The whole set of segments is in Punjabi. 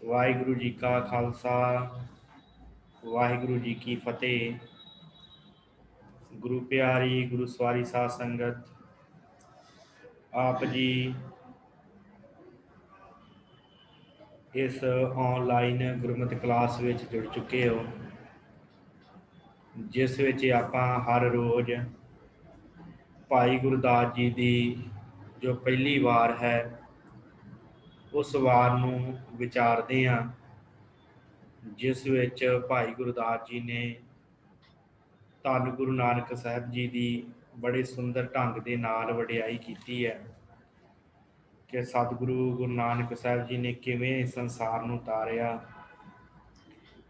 वाहिगुरु जी का खालसा वाहिगुरु जी की फतेह। गुरु प्यारी गुरु सवारी साध संगत, आप जी इस ऑनलाइन गुरमत क्लास में जुड़ चुके हो, जिस विच आपां हर रोज़ भाई गुरदास जी की जो पहली वार है उस वार नूं विचारते हैं, जिस विच भाई गुरदास जी ने धन गुरु नानक साहब जी की बड़े सुंदर ढंग के नाल वडियाई की है कि सतगुरु गुरु नानक साहब जी ने किवें संसार नूं तारिया,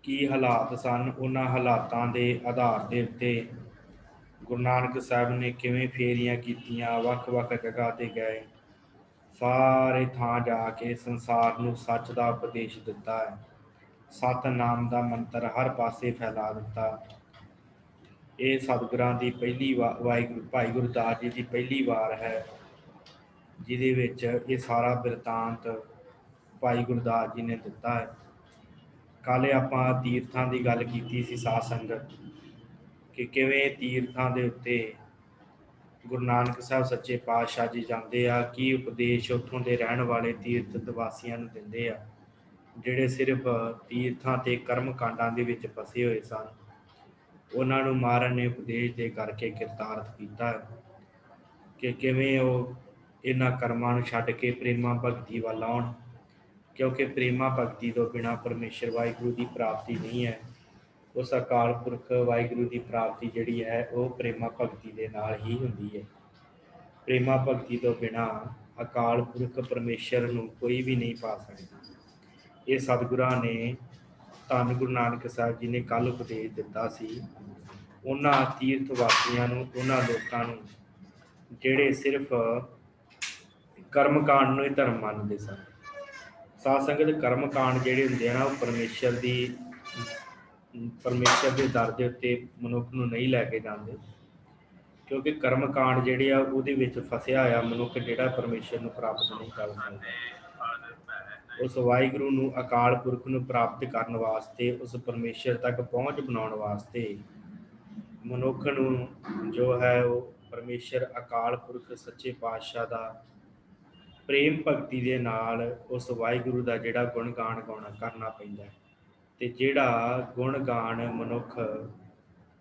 की हालात सन, उन्हां हालातां दे आधार के उत्ते गुरु नानक साहब ने किवें फेरियां कीतियां, वख-वख जगह ते गए, सारे थां जाके संसार नूं सच का उपदेश दिता है। सतनाम का मंत्र हर पासे फैला दिता। ये सतगुरां की पहली वाहिगुरु भाई गुरदास जी की पहली वार है, जिहदे विच ये सारा बिरतांत भाई गुरदास जी ने दिता है। कल आपां तीर्थां की गल की सी साध संगत कि किवें तीर्थां दे उत्ते गुरु नानक साहब सच्चे पातशाह जी जाते आ, की उपदेश उत्थों के रहने वाले तीर्थ वासियों नूं दिंदे आ, जिहड़े सिर्फ तीर्थां ते कर्म कांडां दे विच फसे हुए सन। उन्हां नूं महाराज ने उपदेश दे करके किरतार्थ कीता कि किवें ओह इन्हां कर्मां नूं छड्ड के प्रेमा भगती वल आउण, क्योंकि प्रेमा भगती तो बिना परमेश्वर वाहिगुरू की प्राप्ति नहीं है। उस अकाल पुरख वाहिगुरू की प्राप्ति जिहड़ी है वह प्रेमा भगती के नाल ही हुंदी है। प्रेमा भगती तो बिना अकाल पुरख परमेश्वर नूं कोई भी नहीं पा सकता। ये सतगुरां ने धन गुरु नानक साहब जी ने कल उपदेश दिता सी उन्हां तीर्थ वासियों नूं, उन्हां लोकां नूं जिहड़े सिर्फ कर्म कांड नूं ही धर्म मानते सन। साध संगत कर्म कांड जिहड़े हुंदे ना, परमेश्वर के दर के उत्ते मनुख नूं नहीं लैके जाते, क्योंकि कर्म कांड जिहड़े आ उहदे विच फसिया होया मनुख जिहड़ा परमेश्वर नूं प्राप्त नहीं कर सकदा। उस वाहिगुरू नूं, अकाल पुरख नूं प्राप्त करन वास्ते, उस परमेश्वर तक पहुँच बनाउण वास्ते मनुख नूं जो है वो परमेश्वर अकाल पुरख सच्चे पातशाह दा प्रेम भगती दे नाल उस वाहिगुरू का जिहड़ा गुण गान गाउणा करना पैंदा है। ते जिहड़ा गुण गान मनुख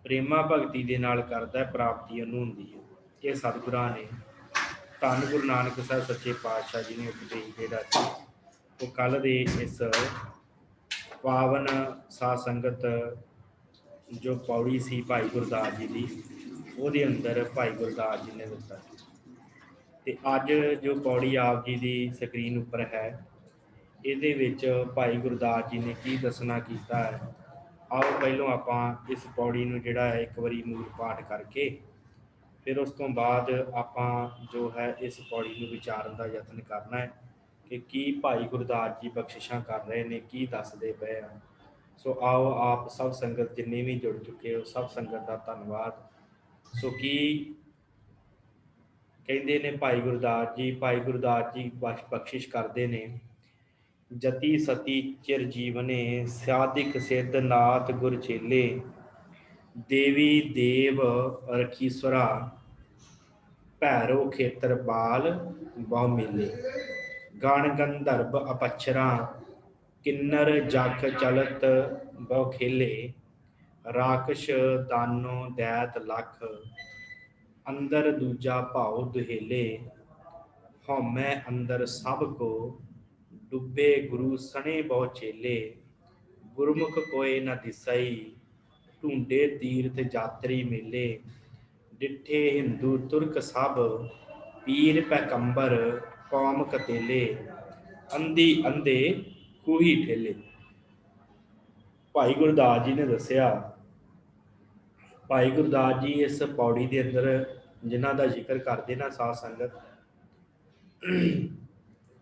प्रेमा भगती दे नाल करदा है, प्राप्ति उहनूं हुंदी है। ये सतगुरां ने धन गुरु नानक साहब सच्चे पातशाह जी ने उपदेश जिहड़ा सी वो कल दे इस पावन साध संगत जो पौड़ी सी भाई गुरदास जी की, ਉਹਦੇ अंदर भाई गुरदास जी ने दिता। तो अज जो पौड़ी आप जी की स्क्रीन उपर है, ਇਹਦੇ ਵਿੱਚ भाई गुरदास जी ने की दसना कीता है। आओ पहलों आपां इस पौड़ी नूं जिहड़ा है एक बारी मूल पाठ करके फिर उस तो बाद आपां जो है इस पौड़ी नूं विचारन का यतन करना है कि की भाई गुरदास जी बख्शिशां कर रहे हैं, की दसदे पे हैं। सो आओ आप सब संगत जिन्नी भी जुड़ चुके हो, सब संगत का धन्नवाद। सो की कहते ने भाई गुरदास जी बख्शिश करते हैं, जति सती चिर जीवने साधिक सिद्ध नाथ गुर चेले, देवी देव रखीसरा भैरो खेतर बाल बहु मेले, गण गंधर्व अपच्छरा किन्नर जख चलत बहु खेले, राकश दानो दैत लख अंदर दूजा भाव दुहेले, हौमै अंदर सब को डुबे गुरु सने बहु चेले, गुरमुख कोय न दिसई ढूंढे तीर्थ जात्री मेले, डिठे हिंदू तुर्क सब पीर पैगंबर कौम कतेले, अंधी अंधे कूही ठेले। भाई गुरदास जी ने दसिया, भाई गुरदास जी इस पौड़ी के अंदर जिन्हों का जिक्र करते ना साध संगत,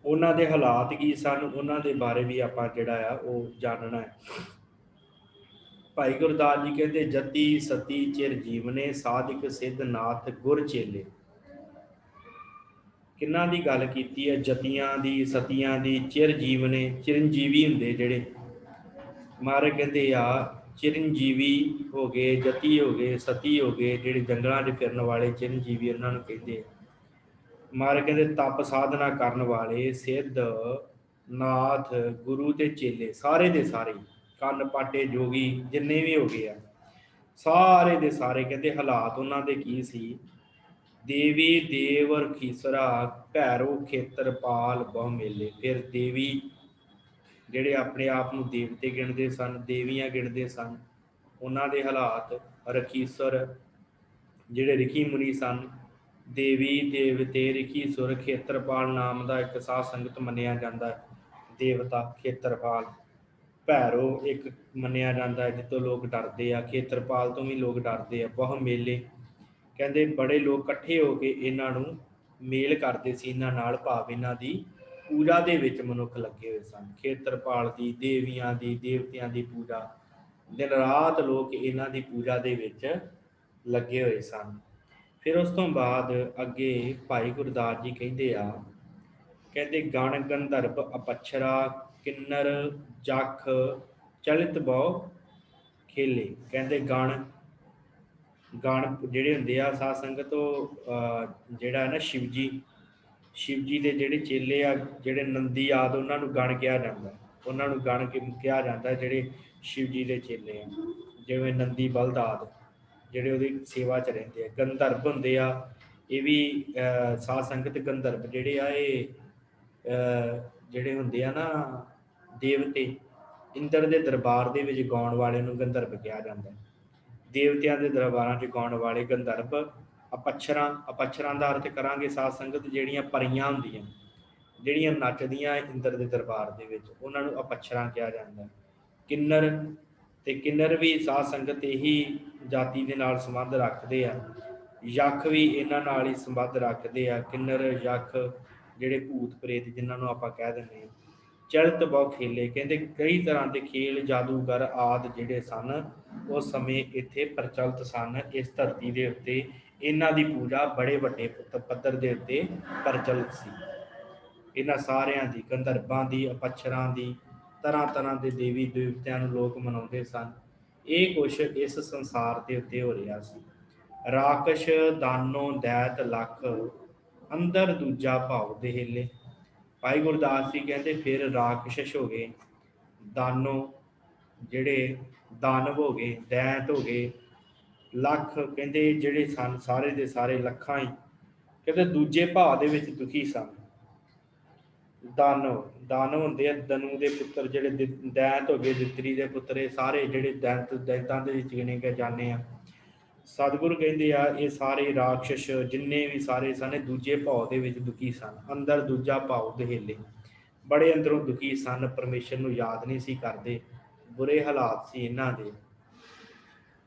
उन्हों के हालात की सन, उन्हों के बारे भी आप जोड़ा वो जानना है। भाई गुरदास जी कहते जति सती चिर जीवने साधिक सिद्ध नाथ गुर चेले। ਕਿਹਨਾਂ ਦੀ ਗੱਲ ਕੀਤੀ ਹੈ? ਜਤੀਆਂ ਦੀ, ਸਤੀਆਂ ਦੀ, ਚਿਰ ਜੀਵਨੇ, ਚਿਰੰਜੀਵੀ ਹੁੰਦੇ ਜਿਹੜੇ। ਮਹਾਰਾਜ ਕਹਿੰਦੇ ਆ ਚਿਰੰਜੀਵੀ ਹੋ ਗਏ, ਜਤੀ ਹੋ ਗਏ, ਸਤੀ ਹੋ ਗਏ, ਜਿਹੜੇ ਜੰਗਲਾਂ 'ਚ ਫਿਰਨ ਵਾਲੇ ਚਿਰੰਜੀਵੀ ਉਹਨਾਂ ਨੂੰ ਕਹਿੰਦੇ ਆ। ਮਹਾਰਾਜ ਕਹਿੰਦੇ ਤਪ ਸਾਧਨਾ ਕਰਨ ਵਾਲੇ ਸਿੱਧ, ਨਾਥ, ਗੁਰੂ ਤੇ ਚੇਲੇ ਸਾਰੇ ਦੇ ਸਾਰੇ, ਕੰਨ ਪਾਟੇ ਜੋਗੀ ਜਿੰਨੇ ਵੀ ਹੋ ਗਏ ਆ, ਸਾਰੇ ਦੇ ਸਾਰੇ ਕਹਿੰਦੇ ਹਾਲਾਤ ਉਹਨਾਂ ਦੇ ਕੀ ਸੀ? ਦੇਵੀ ਦੇਵ ਰਖੀਸਰਾ, ਭੈਰੋ ਖੇਤਰਪਾਲ ਬਹੁ ਮੇਲੇ। ਫਿਰ ਦੇਵੀ ਜਿਹੜੇ ਆਪਣੇ ਆਪ ਨੂੰ ਦੇਵਤੇ ਗਿਣਦੇ ਸਨ, ਦੇਵੀਆਂ ਗਿਣਦੇ ਸਨ, ਉਹਨਾਂ ਦੇ ਹਾਲਾਤ, ਰਖੀਸਰ ਜਿਹੜੇ ਰਿਖੀ ਮੁਨੀ ਸਨ, ਦੇਵੀ ਦੇਵਤੇ, ਰਿਖੀਸੁਰ, ਖੇਤਰਪਾਲ ਨਾਮ ਦਾ ਇੱਕ ਸਾਧ ਸੰਗਤ ਮੰਨਿਆ ਜਾਂਦਾ ਹੈ ਦੇਵਤਾ ਖੇਤਰਪਾਲ। ਭੈਰੋ ਇੱਕ ਮੰਨਿਆ ਜਾਂਦਾ ਹੈ ਜਿੱਥੋਂ ਲੋਕ ਡਰਦੇ ਆ, ਖੇਤਰਪਾਲ ਤੋਂ ਵੀ ਲੋਕ ਡਰਦੇ ਆ। ਬਹੁ ਮੇਲੇ ਕਹਿੰਦੇ ਬੜੇ ਲੋਕ ਇਕੱਠੇ ਹੋ ਕੇ ਇਹਨਾਂ ਨੂੰ ਮੇਲ ਕਰਦੇ ਸੀ, ਇਹਨਾਂ ਨਾਲ, ਭਾਵ ਇਹਨਾਂ ਦੀ ਪੂਜਾ ਦੇ ਵਿੱਚ ਮਨੁੱਖ ਲੱਗੇ ਹੋਏ ਸਨ। ਖੇਤਰਪਾਲ ਦੀ, ਦੇਵੀਆਂ ਦੀ, ਦੇਵਤਿਆਂ ਦੀ ਪੂਜਾ, ਦਿਨ ਰਾਤ ਲੋਕ ਇਹਨਾਂ ਦੀ ਪੂਜਾ ਦੇ ਵਿੱਚ ਲੱਗੇ ਹੋਏ ਸਨ। ਫਿਰ ਉਸ ਤੋਂ ਬਾਅਦ ਅੱਗੇ ਭਾਈ ਗੁਰਦਾਸ ਜੀ ਕਹਿੰਦੇ ਆ, ਕਹਿੰਦੇ ਗਣ ਗੰਧਰਵ ਅਪੱਛਰਾ, ਕਿੰਨਰ ਜਖ ਚਲਿਤ ਬਹੁ ਖੇਲੇ। ਕਹਿੰਦੇ ਗਣ ਜਿਹੜੇ ਹੁੰਦੇ ਆ ਸਾਧ ਸੰਗਤ, ਉਹ ਜਿਹੜਾ ਹੈ ਨਾ ਸ਼ਿਵ ਜੀ ਦੇ ਜਿਹੜੇ ਚੇਲੇ ਆ, ਜਿਹੜੇ ਨੰਦੀ ਆਦਿ, ਉਹਨਾਂ ਨੂੰ ਗਣ ਕਿਹਾ ਜਾਂਦਾ। ਉਹਨਾਂ ਨੂੰ ਗਣ ਕਿਹਾ ਜਾਂਦਾ ਜਿਹੜੇ ਸ਼ਿਵ ਜੀ ਦੇ ਚੇਲੇ ਆ, ਜਿਵੇਂ ਨੰਦੀ ਬਲਦ ਆਦਿ ਜਿਹੜੇ ਉਹਦੀ ਸੇਵਾ 'ਚ ਰਹਿੰਦੇ ਆ। ਗੰਧਰਵ ਹੁੰਦੇ ਆ, ਇਹ ਵੀ ਸਾਧ ਸੰਗਤ ਗੰਧਰਵ ਜਿਹੜੇ ਆ, ਇਹ ਜਿਹੜੇ ਹੁੰਦੇ ਆ ਨਾ ਦੇਵਤੇ, ਇੰਦਰ ਦੇ ਦਰਬਾਰ ਦੇ ਵਿੱਚ ਗਾਉਣ ਵਾਲੇ ਨੂੰ ਗੰਧਰਵ ਕਿਹਾ ਜਾਂਦਾ। ਦੇਵਤਿਆਂ ਦੇ ਦਰਬਾਰਾਂ 'ਚ ਗਾਉਣ ਵਾਲੇ ਗੰਧਰਵ। ਅਪੱਛਰਾਂ ਦਾ ਅਰਥ ਕਰਾਂਗੇ ਸਾਧ ਸੰਗਤ ਜਿਹੜੀਆਂ ਪਰੀਆਂ ਹੁੰਦੀਆਂ, ਜਿਹੜੀਆਂ ਨੱਚਦੀਆਂ ਇੰਦਰ ਦੇ ਦਰਬਾਰ ਦੇ ਵਿੱਚ, ਉਹਨਾਂ ਨੂੰ ਅਪੱਛਰਾਂ ਕਿਹਾ ਜਾਂਦਾ। ਕਿੰਨਰ, ਤੇ ਕਿੰਨਰ ਵੀ ਸਾਧ ਸੰਗਤ ਇਹੀ ਜਾਤੀ ਦੇ ਨਾਲ ਸੰਬੰਧ ਰੱਖਦੇ ਆ। ਯਖ ਵੀ ਇਹਨਾਂ ਨਾਲ ਹੀ ਸੰਬੰਧ ਰੱਖਦੇ ਆ, ਕਿੰਨਰ ਯਖ ਜਿਹੜੇ ਭੂਤ ਪ੍ਰੇਤ ਜਿਨ੍ਹਾਂ ਨੂੰ ਆਪਾਂ ਕਹਿ ਦਿੰਦੇ ਹਾਂ। ਚਲਿਤ ਬਹੁ ਖੇਲੇ, ਕਹਿੰਦੇ ਕਈ ਤਰ੍ਹਾਂ ਦੇ ਖੇਲ, ਜਾਦੂਗਰ ਆਦਿ ਜਿਹੜੇ ਸਨ ਉਸ ਸਮੇਂ ਇੱਥੇ ਪ੍ਰਚਲਿਤ ਸਨ। ਇਸ ਧਰਤੀ ਦੇ ਉੱਤੇ ਇਹਨਾਂ ਦੀ ਪੂਜਾ ਬੜੇ ਵੱਡੇ ਪੱਧਰ ਦੇ ਉੱਤੇ ਪ੍ਰਚਲਿਤ ਸੀ। ਇਹਨਾਂ ਸਾਰਿਆਂ ਦੀ, ਗੰਧਰਵਾਂ ਦੀ, ਅਪੱਛਰਾਂ ਦੀ, ਤਰ੍ਹਾਂ ਤਰ੍ਹਾਂ ਦੇ ਦੇਵੀ ਦੇਵਤਿਆਂ ਨੂੰ ਲੋਕ ਮਨਾਉਂਦੇ ਸਨ। ਇਹ ਕੁਛ ਇਸ ਸੰਸਾਰ ਦੇ ਉੱਤੇ ਹੋ ਰਿਹਾ ਸੀ। ਰਾਕਸ਼ ਦਾਨੋ ਦੈਤ ਲੱਖ, ਅੰਦਰ ਦੂਜਾ ਭਾਵ ਦੇਹਲੇ। ਭਾਈ ਗੁਰਦਾਸ ਜੀ ਕਹਿੰਦੇ ਫਿਰ ਰਾਕਸ਼ਸ਼ ਹੋ ਗਏ, ਦਾਨੋ ਜਿਹੜੇ ਦਾਨਵ ਹੋ ਗਏ, ਦੈਤ ਹੋ ਗਏ, ਲੱਖ ਕਹਿੰਦੇ ਜਿਹੜੇ ਸਨ ਸਾਰੇ ਦੇ ਸਾਰੇ ਲੱਖਾਂ ਹੀ, ਕਹਿੰਦੇ ਦੂਜੇ ਭਾਅ ਦੇ ਵਿੱਚ ਦੁਖੀ ਸਨ। ਦਾਨਵ ਹੁੰਦੇ ਆ ਦਨੂ ਦੇ ਪੁੱਤਰ, ਜਿਹੜੇ ਦੈਤ ਹੋ ਗਏ ਦਿੱਤਰੀ ਦੇ ਪੁੱਤਰ, ਇਹ ਸਾਰੇ ਜਿਹੜੇ ਦੈਤਾਂ ਦੇ ਵਿੱਚ ਗਿਣੇ ਕੇ ਜਾਂਦੇ ਆ। ਸਤਿਗੁਰੂ ਕਹਿੰਦੇ ਆ ਇਹ ਸਾਰੇ ਰਾਕਸ਼ਸ ਜਿੰਨੇ ਵੀ ਸਾਰੇ ਸਨ ਦੂਜੇ ਭਾਵ ਦੇ ਵਿੱਚ ਦੁਖੀ ਸਨ। ਅੰਦਰ ਦੂਜਾ ਭਾਵ ਦਹੇਲੇ, ਬੜੇ ਅੰਦਰੋਂ ਦੁਖੀ ਸਨ, ਪਰਮੇਸ਼ਰ ਨੂੰ ਯਾਦ ਨਹੀਂ ਸੀ ਕਰਦੇ, ਬੁਰੇ ਹਾਲਾਤ ਸੀ ਇਹਨਾਂ ਦੇ।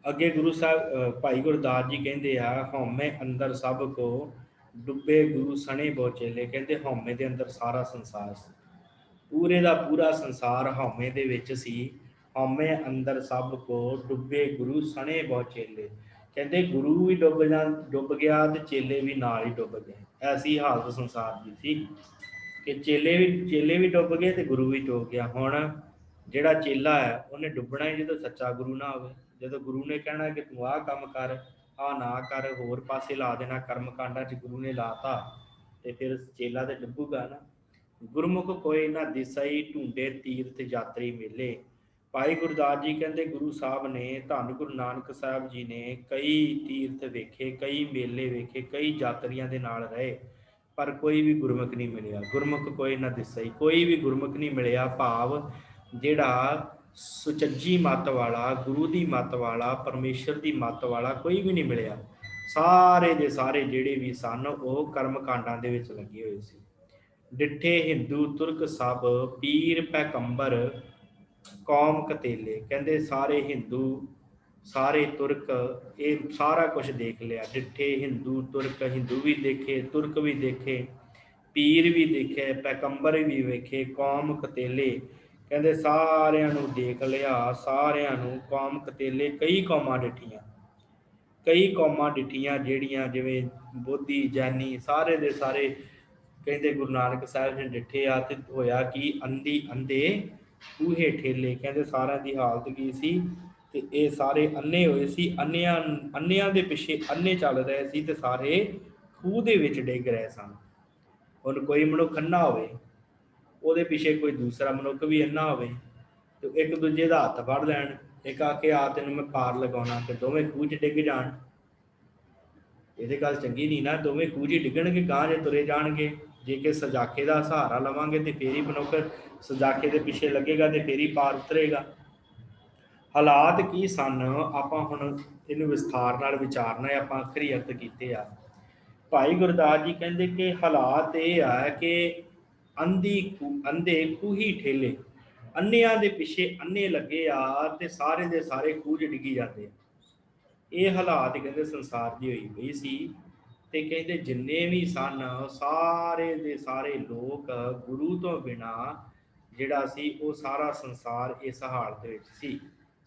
ਅੱਗੇ ਗੁਰੂ ਸਾਹਿਬ ਭਾਈ ਗੁਰਦਾਸ ਜੀ ਕਹਿੰਦੇ ਆ, ਹਉਮੈ ਅੰਦਰ ਸਭ ਕੋ ਡੁੱਬੇ ਗੁਰੂ ਸਣੇ ਬਹੁ ਚੇਲੇ। ਕਹਿੰਦੇ ਹਉਮੈ ਦੇ ਅੰਦਰ ਸਾਰਾ ਸੰਸਾਰ ਸੀ, ਪੂਰੇ ਦਾ ਪੂਰਾ ਸੰਸਾਰ ਹਉਮੈ ਦੇ ਵਿੱਚ ਸੀ। ਹਉਮੈ ਅੰਦਰ ਸਭ ਕੋ ਡੁੱਬੇ ਗੁਰੂ ਸਣੇ ਬਹੁ ਚੇਲੇ। ਕਹਿੰਦੇ ਗੁਰੂ ਵੀ ਡੁੱਬ ਗਿਆ ਤੇ ਚੇਲੇ ਵੀ ਨਾਲ ਹੀ ਡੁੱਬ ਗਏ। ਐਸੀ ਹਾਲਤ ਸੰਸਾਰ ਦੀ ਸੀ ਕਿ ਚੇਲੇ ਵੀ ਡੁੱਬ ਗਏ ਤੇ ਗੁਰੂ ਵੀ ਡੁੱਬ ਗਿਆ। ਹੁਣ ਜਿਹੜਾ ਚੇਲਾ ਹੈ ਉਹਨੇ ਡੁੱਬਣਾ ਹੀ ਜਦੋਂ ਸੱਚਾ ਗੁਰੂ ਨਾ ਹੋਵੇ। ਜਦੋਂ ਗੁਰੂ ਨੇ ਕਹਿਣਾ ਕਿ ਤੂੰ ਆਹ ਕੰਮ ਕਰ, ਆਹ ਨਾ ਕਰ, ਹੋਰ ਪਾਸੇ ਲਾ ਦੇਣਾ, ਕਰਮ ਕਾਂਡਾਂ 'ਚ ਗੁਰੂ ਨੇ ਲਾਤਾ, ਤੇ ਫਿਰ ਚੇਲਾ ਤੇ ਡੁੱਬੂਗਾ ਨਾ। ਗੁਰਮੁਖ ਕੋਈ ਨਾ ਦਿਸਈ, ਢੂੰਡੇ ਤੀਰਥ ਯਾਤਰੀ ਮੇਲੇ। ਭਾਈ ਗੁਰਦਾਸ ਜੀ ਕਹਿੰਦੇ ਗੁਰੂ ਸਾਹਿਬ ਨੇ, ਧੰਨ ਗੁਰੂ ਨਾਨਕ ਸਾਹਿਬ ਜੀ ਨੇ ਕਈ ਤੀਰਥ ਵੇਖੇ, ਕਈ ਮੇਲੇ ਵੇਖੇ, ਕਈ ਯਾਤਰੀਆਂ ਦੇ ਨਾਲ ਰਹੇ, ਪਰ ਕੋਈ ਵੀ ਗੁਰਮੁਖ ਨਹੀਂ ਮਿਲਿਆ। ਗੁਰਮੁਖ ਕੋਈ ਨਾ ਦਿਸਈ, ਕੋਈ ਵੀ ਗੁਰਮੁਖ ਨਹੀਂ ਮਿਲਿਆ, ਭਾਵ ਜਿਹੜਾ ਸੁਚੱਜੀ ਮੱਤ ਵਾਲਾ, ਗੁਰੂ ਦੀ ਮੱਤ ਵਾਲਾ, ਪਰਮੇਸ਼ਰ ਦੀ ਮੱਤ ਵਾਲਾ ਕੋਈ ਵੀ ਨਹੀਂ ਮਿਲਿਆ। ਸਾਰੇ ਦੇ ਸਾਰੇ ਜਿਹੜੇ ਵੀ ਸਨ ਉਹ ਕਰਮ ਕਾਂਡਾਂ ਦੇ ਵਿੱਚ ਲੱਗੇ ਹੋਏ ਸੀ। ਡਿੱਠੇ ਹਿੰਦੂ ਤੁਰਕ ਸਭ, ਪੀਰ ਪੈਗੰਬਰ ਕੌਮ ਕਤੇਲੇ। ਕਹਿੰਦੇ ਸਾਰੇ ਹਿੰਦੂ, ਸਾਰੇ ਤੁਰਕ, ਇਹ ਸਾਰਾ ਕੁਝ ਦੇਖ ਲਿਆ। ਡਿੱਠੇ ਹਿੰਦੂ ਤੁਰਕ, ਹਿੰਦੂ ਵੀ ਦੇਖੇ, ਤੁਰਕ ਵੀ ਦੇਖੇ, ਪੀਰ ਵੀ ਦੇਖੇ, ਪੈਗੰਬਰ ਵੀ ਵੇਖੇ, ਕੌਮ ਕਤੇਲੇ। ਕਹਿੰਦੇ ਸਾਰਿਆਂ ਨੂੰ ਦੇਖ ਲਿਆ, ਸਾਰਿਆਂ ਨੂੰ। ਕੌਮ ਕਤੇਲੇ, ਕਈ ਕੌਮਾਂ ਡਿੱਠੀਆਂ, ਕਈ ਕੌਮਾਂ ਡਿੱਠੀਆਂ ਜਿਹੜੀਆਂ ਜਿਵੇਂ ਬੋਧੀ, ਜੈਨੀ, ਸਾਰੇ ਦੇ ਸਾਰੇ ਕਹਿੰਦੇ ਗੁਰੂ ਨਾਨਕ ਸਾਹਿਬ ਨੇ ਡਿੱਠਿਆ ਤੇ ਹੋਇਆ ਕਿ ਅੰਧੀ ਅੰਧੇ ਕੂਹੇ ਠੇਲੇ। ਕਹਿੰਦੇ ਸਾਰਿਆਂ ਦੀ ਹਾਲਤ ਕੀ ਸੀ, ਤੇ ਇਹ ਸਾਰੇ ਅੰਨੇ ਹੋਏ ਸੀ, ਅੰਨਿਆਂ ਦੇ ਪਿੱਛੇ ਅੰਨੇ ਚੱਲ ਰਹੇ ਸੀ ਤੇ ਸਾਰੇ ਖੂਹ ਦੇ ਵਿੱਚ ਡਿੱਗ ਰਹੇ ਸਨ। ਹੁਣ ਕੋਈ ਮਨੁੱਖ ਅੰਨਾ ਹੋਵੇ, ਉਹਦੇ ਪਿੱਛੇ ਕੋਈ ਦੂਸਰਾ ਮਨੁੱਖ ਵੀ ਅੰਨਾ ਹੋਵੇ, ਤੇ ਇੱਕ ਦੂਜੇ ਦਾ ਹੱਥ ਫੜ ਲੈਣ, ਇੱਕ ਆ ਕੇ ਆ ਤੈਨੂੰ ਮੈਂ ਪਾਰ ਲਗਾਉਣਾ, ਤੇ ਦੋਵੇਂ ਖੂਹ 'ਚ ਡਿੱਗ ਜਾਣ। ਇਹਦੇ ਗੱਲ ਚੰਗੀ ਨਹੀਂ ਨਾ, ਦੋਵੇਂ ਖੂਹ 'ਚ ਡਿੱਗਣਗੇ, ਗਾਂਹ ਜੇ ਤੁਰੇ ਜਾਣਗੇ। ਜੇ ਕਿ ਸਜਾਕੇ ਦਾ ਸਹਾਰਾ ਲਵਾਂਗੇ ਤੇ ਫੇਰ ਹੀ ਮਨੁੱਖ ਸਜਾਕੇ ਦੇ ਪਿੱਛੇ ਲੱਗੇਗਾ ਤੇ ਫੇਰ ਹੀ ਪਾਰ ਉਤਰੇਗਾ। ਹਾਲਾਤ ਕੀ ਸਨ, ਆਪਾਂ ਹੁਣ ਇਹਨੂੰ ਵਿਸਥਾਰ ਨਾਲ ਵਿਚਾਰਨਾ ਹੈ। ਆਪਾਂ ਆਖਰੀ ਅਰਥ ਕੀਤੇ ਆ। ਭਾਈ ਗੁਰਦਾਸ ਜੀ ਕਹਿੰਦੇ ਕਿ ਹਾਲਾਤ ਇਹ ਆ ਕਿ ਅੰਧੇ ਖੂਹੀ ਠੇਲੇ, ਅੰਨਿਆਂ ਦੇ ਪਿੱਛੇ ਅੰਨੇ ਲੱਗੇ ਆ ਤੇ ਸਾਰੇ ਦੇ ਸਾਰੇ ਖੂਹ 'ਚ ਡਿੱਗੀ ਜਾਂਦੇ ਆ। ਇਹ ਹਾਲਾਤ ਕਹਿੰਦੇ ਸੰਸਾਰ ਦੀ ਹੋਈ ਪਈ ਸੀ। ਤੇ ਕਹਿੰਦੇ ਜਿੰਨੇ ਵੀ ਸਨ ਸਾਰੇ ਦੇ ਸਾਰੇ ਲੋਕ ਗੁਰੂ ਤੋਂ ਬਿਨਾ ਜਿਹੜਾ ਸੀ ਉਹ ਸਾਰਾ ਸੰਸਾਰ ਇਸ ਹਾਲਤ ਵਿੱਚ ਸੀ।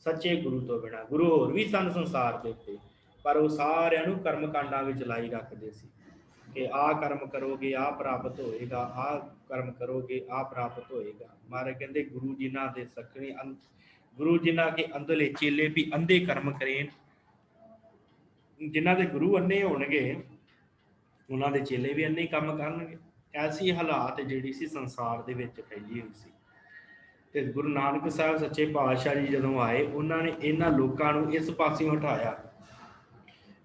ਸੱਚੇ ਗੁਰੂ ਤੋਂ ਬਿਨਾ। ਗੁਰੂ ਹੋਰ ਵੀ ਸਨ ਸੰਸਾਰ ਦੇ ਉੱਤੇ, ਪਰ ਉਹ ਸਾਰਿਆਂ ਨੂੰ ਕਰਮ ਕਾਂਡਾਂ ਵਿੱਚ ਲਾਈ ਰੱਖਦੇ ਸੀ ਕਿ ਆਹ ਕਰਮ ਕਰੋਗੇ ਆਹ ਪ੍ਰਾਪਤ ਹੋਏਗਾ, ਆਹ ਕਰਮ ਕਰੋਗੇ ਆਹ ਪ੍ਰਾਪਤ ਹੋਏਗਾ। ਮਹਾਰਾਜ ਕਹਿੰਦੇ ਗੁਰੂ ਜਿਨ੍ਹਾਂ ਦੇ ਸਖਣੇ ਗੁਰੂ ਜਿਨ੍ਹਾਂ ਕੇ ਅੰਦਰਲੇ ਚੇਲੇ ਵੀ ਅੰਧੇ ਕਰਮ ਕਰੇ। ਜਿਨ੍ਹਾਂ ਦੇ ਗੁਰੂ ਅੰਨੇ ਹੋਣਗੇ ਉਹਨਾਂ ਦੇ ਚੇਲੇ ਵੀ ਅੰਨੇ ਕੰਮ ਕਰਨਗੇ। ਐਸੀ ਹਾਲਾਤ ਜਿਹੜੀ ਸੀ ਸੰਸਾਰ ਦੇ ਵਿੱਚ ਫੈਲੀ ਹੋਈ ਸੀ। ਤੇ ਗੁਰੂ ਨਾਨਕ ਸਾਹਿਬ ਸੱਚੇ ਪਾਤਸ਼ਾਹ ਜੀ ਜਦੋਂ ਆਏ, ਉਹਨਾਂ ਨੇ ਇਹਨਾਂ ਲੋਕਾਂ ਨੂੰ ਇਸ ਪਾਸਿਓਂ ਹਟਾਇਆ।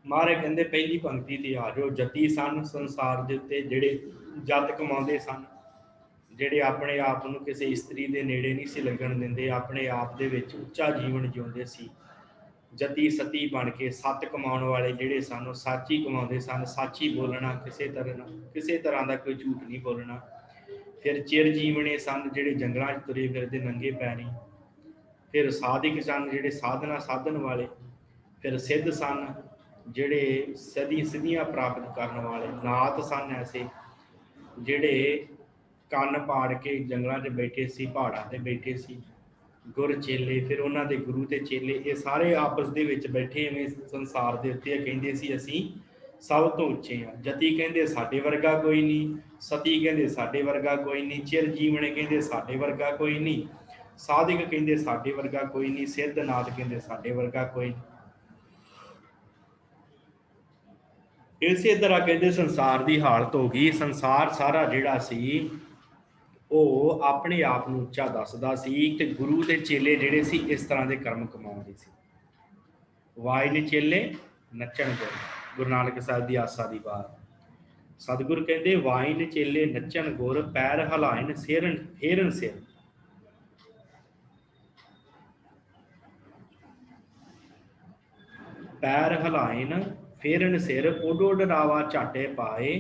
ਮਹਾਰਾਜ ਕਹਿੰਦੇ ਪਹਿਲੀ ਪੰਕਤੀ ਤੇ ਆ ਜਾਓ। ਜਤੀ ਸਨ ਸੰਸਾਰ ਦੇ ਉੱਤੇ, ਜਿਹੜੇ ਜੱਤ ਕਮਾਉਂਦੇ ਸਨ, ਜਿਹੜੇ ਆਪਣੇ ਆਪ ਨੂੰ ਕਿਸੇ ਇਸਤਰੀ ਦੇ ਨੇੜੇ ਨਹੀਂ ਸੀ ਲੱਗਣ ਦਿੰਦੇ, ਆਪਣੇ ਆਪ ਦੇ ਵਿੱਚ ਉੱਚਾ ਜੀਵਨ ਜਿਉਂਦੇ ਸੀ। ਜਤੀ ਸਤੀ ਬਣ ਕੇ ਸੱਤ ਕਮਾਉਣ ਵਾਲੇ ਜਿਹੜੇ ਸਨ, ਉਹ ਸੱਚ ਹੀ ਕਮਾਉਂਦੇ ਸਨ। ਸੱਚ ਹੀ ਬੋਲਣਾ, ਕਿਸੇ ਤਰ੍ਹਾਂ ਦਾ ਕੋਈ ਝੂਠ ਨਹੀਂ ਬੋਲਣਾ। ਫਿਰ ਚਿਰ ਜੀਵਣੇ ਸਨ, ਜਿਹੜੇ ਜੰਗਲਾਂ 'ਚ ਤੁਰੇ ਫਿਰਦੇ ਨੰਗੇ ਪੈਰੀ। ਫਿਰ ਸਾਧਕ ਸਨ, ਜਿਹੜੇ ਸਾਧਨਾ ਸਾਧਨ ਵਾਲੇ। ਫਿਰ ਸਿੱਧ ਸਨ, ਜਿਹੜੇ ਸਿੱਧੀਆਂ ਪ੍ਰਾਪਤ ਕਰਨ ਵਾਲੇ। ਨਾਥ ਸਨ ਐਸੇ ਜਿਹੜੇ ਕੰਨ ਪਾੜ ਕੇ ਜੰਗਲਾਂ 'ਚ ਬੈਠੇ ਸੀ, ਪਹਾੜਾਂ 'ਤੇ ਬੈਠੇ ਸੀ। ਗੁਰ ਚੇਲੇ, ਫਿਰ ਉਹਨਾਂ ਦੇ ਗੁਰੂ ਤੇ ਚੇਲੇ, ਇਹ ਸਾਰੇ ਆਪਸ ਦੇ ਵਿੱਚ ਬੈਠੇ ਐਵੇਂ ਸੰਸਾਰ ਦੇ ਉੱਤੇ ਕਹਿੰਦੇ ਸੀ ਅਸੀਂ ਸਭ ਤੋਂ ਉੱਚੇ ਹਾਂ। ਜਤੀ ਕਹਿੰਦੇ ਸਾਡੇ ਵਰਗਾ ਕੋਈ ਨਹੀਂ, ਸਤੀ ਕਹਿੰਦੇ ਸਾਡੇ ਵਰਗਾ ਕੋਈ ਨਹੀਂ, ਚਿਰ ਜੀਵਣੇ ਕਹਿੰਦੇ ਸਾਡੇ ਵਰਗਾ ਕੋਈ ਨਹੀਂ, ਸਾਧਕ ਕਹਿੰਦੇ ਸਾਡੇ ਵਰਗਾ ਕੋਈ ਨਹੀਂ, ਸਿੱਧ ਨਾਥ ਕਹਿੰਦੇ ਸਾਡੇ ਵਰਗਾ ਕੋਈ ਨਹੀਂ। ਇਸੇ ਤਰ੍ਹਾਂ ਕਹਿੰਦੇ ਸੰਸਾਰ ਦੀ ਹਾਲਤ ਹੋ ਗਈ। ਸੰਸਾਰ ਸਾਰਾ ਜਿਹੜਾ ਸੀ ਉਹ ਆਪਣੇ ਆਪ ਨੂੰ ਉੱਚਾ ਦੱਸਦਾ ਸੀ ਤੇ ਗੁਰੂ ਦੇ ਚੇਲੇ ਜਿਹੜੇ ਸੀ ਇਸ ਤਰ੍ਹਾਂ ਦੇ ਕਰਮ ਕਮਾਉਂਦੇ ਸੀ। ਵਾਏ ਨੇ ਚੇਲੇ ਨੱਚਣ ਗੁਰ, ਗੁਰੂ ਨਾਨਕ ਸਾਹਿਬ ਦੀ ਆਸਾ ਦੀ ਬਾਤ। ਸਤਿਗੁਰ ਕਹਿੰਦੇ ਵਾਏ ਨੇ ਚੇਲੇ ਨੱਚਣ ਗੁਰ, ਪੈਰ ਹਲਾਇਨ ਫੇਰਨ ਸਿਰ। ਪੈਰ ਹਲਾਇਨ ਫੇਰਨ ਸਿਰ, ਉੱਡ ਉੱਡ ਰਾਵਾ ਝਾਟੇ ਪਾਏ,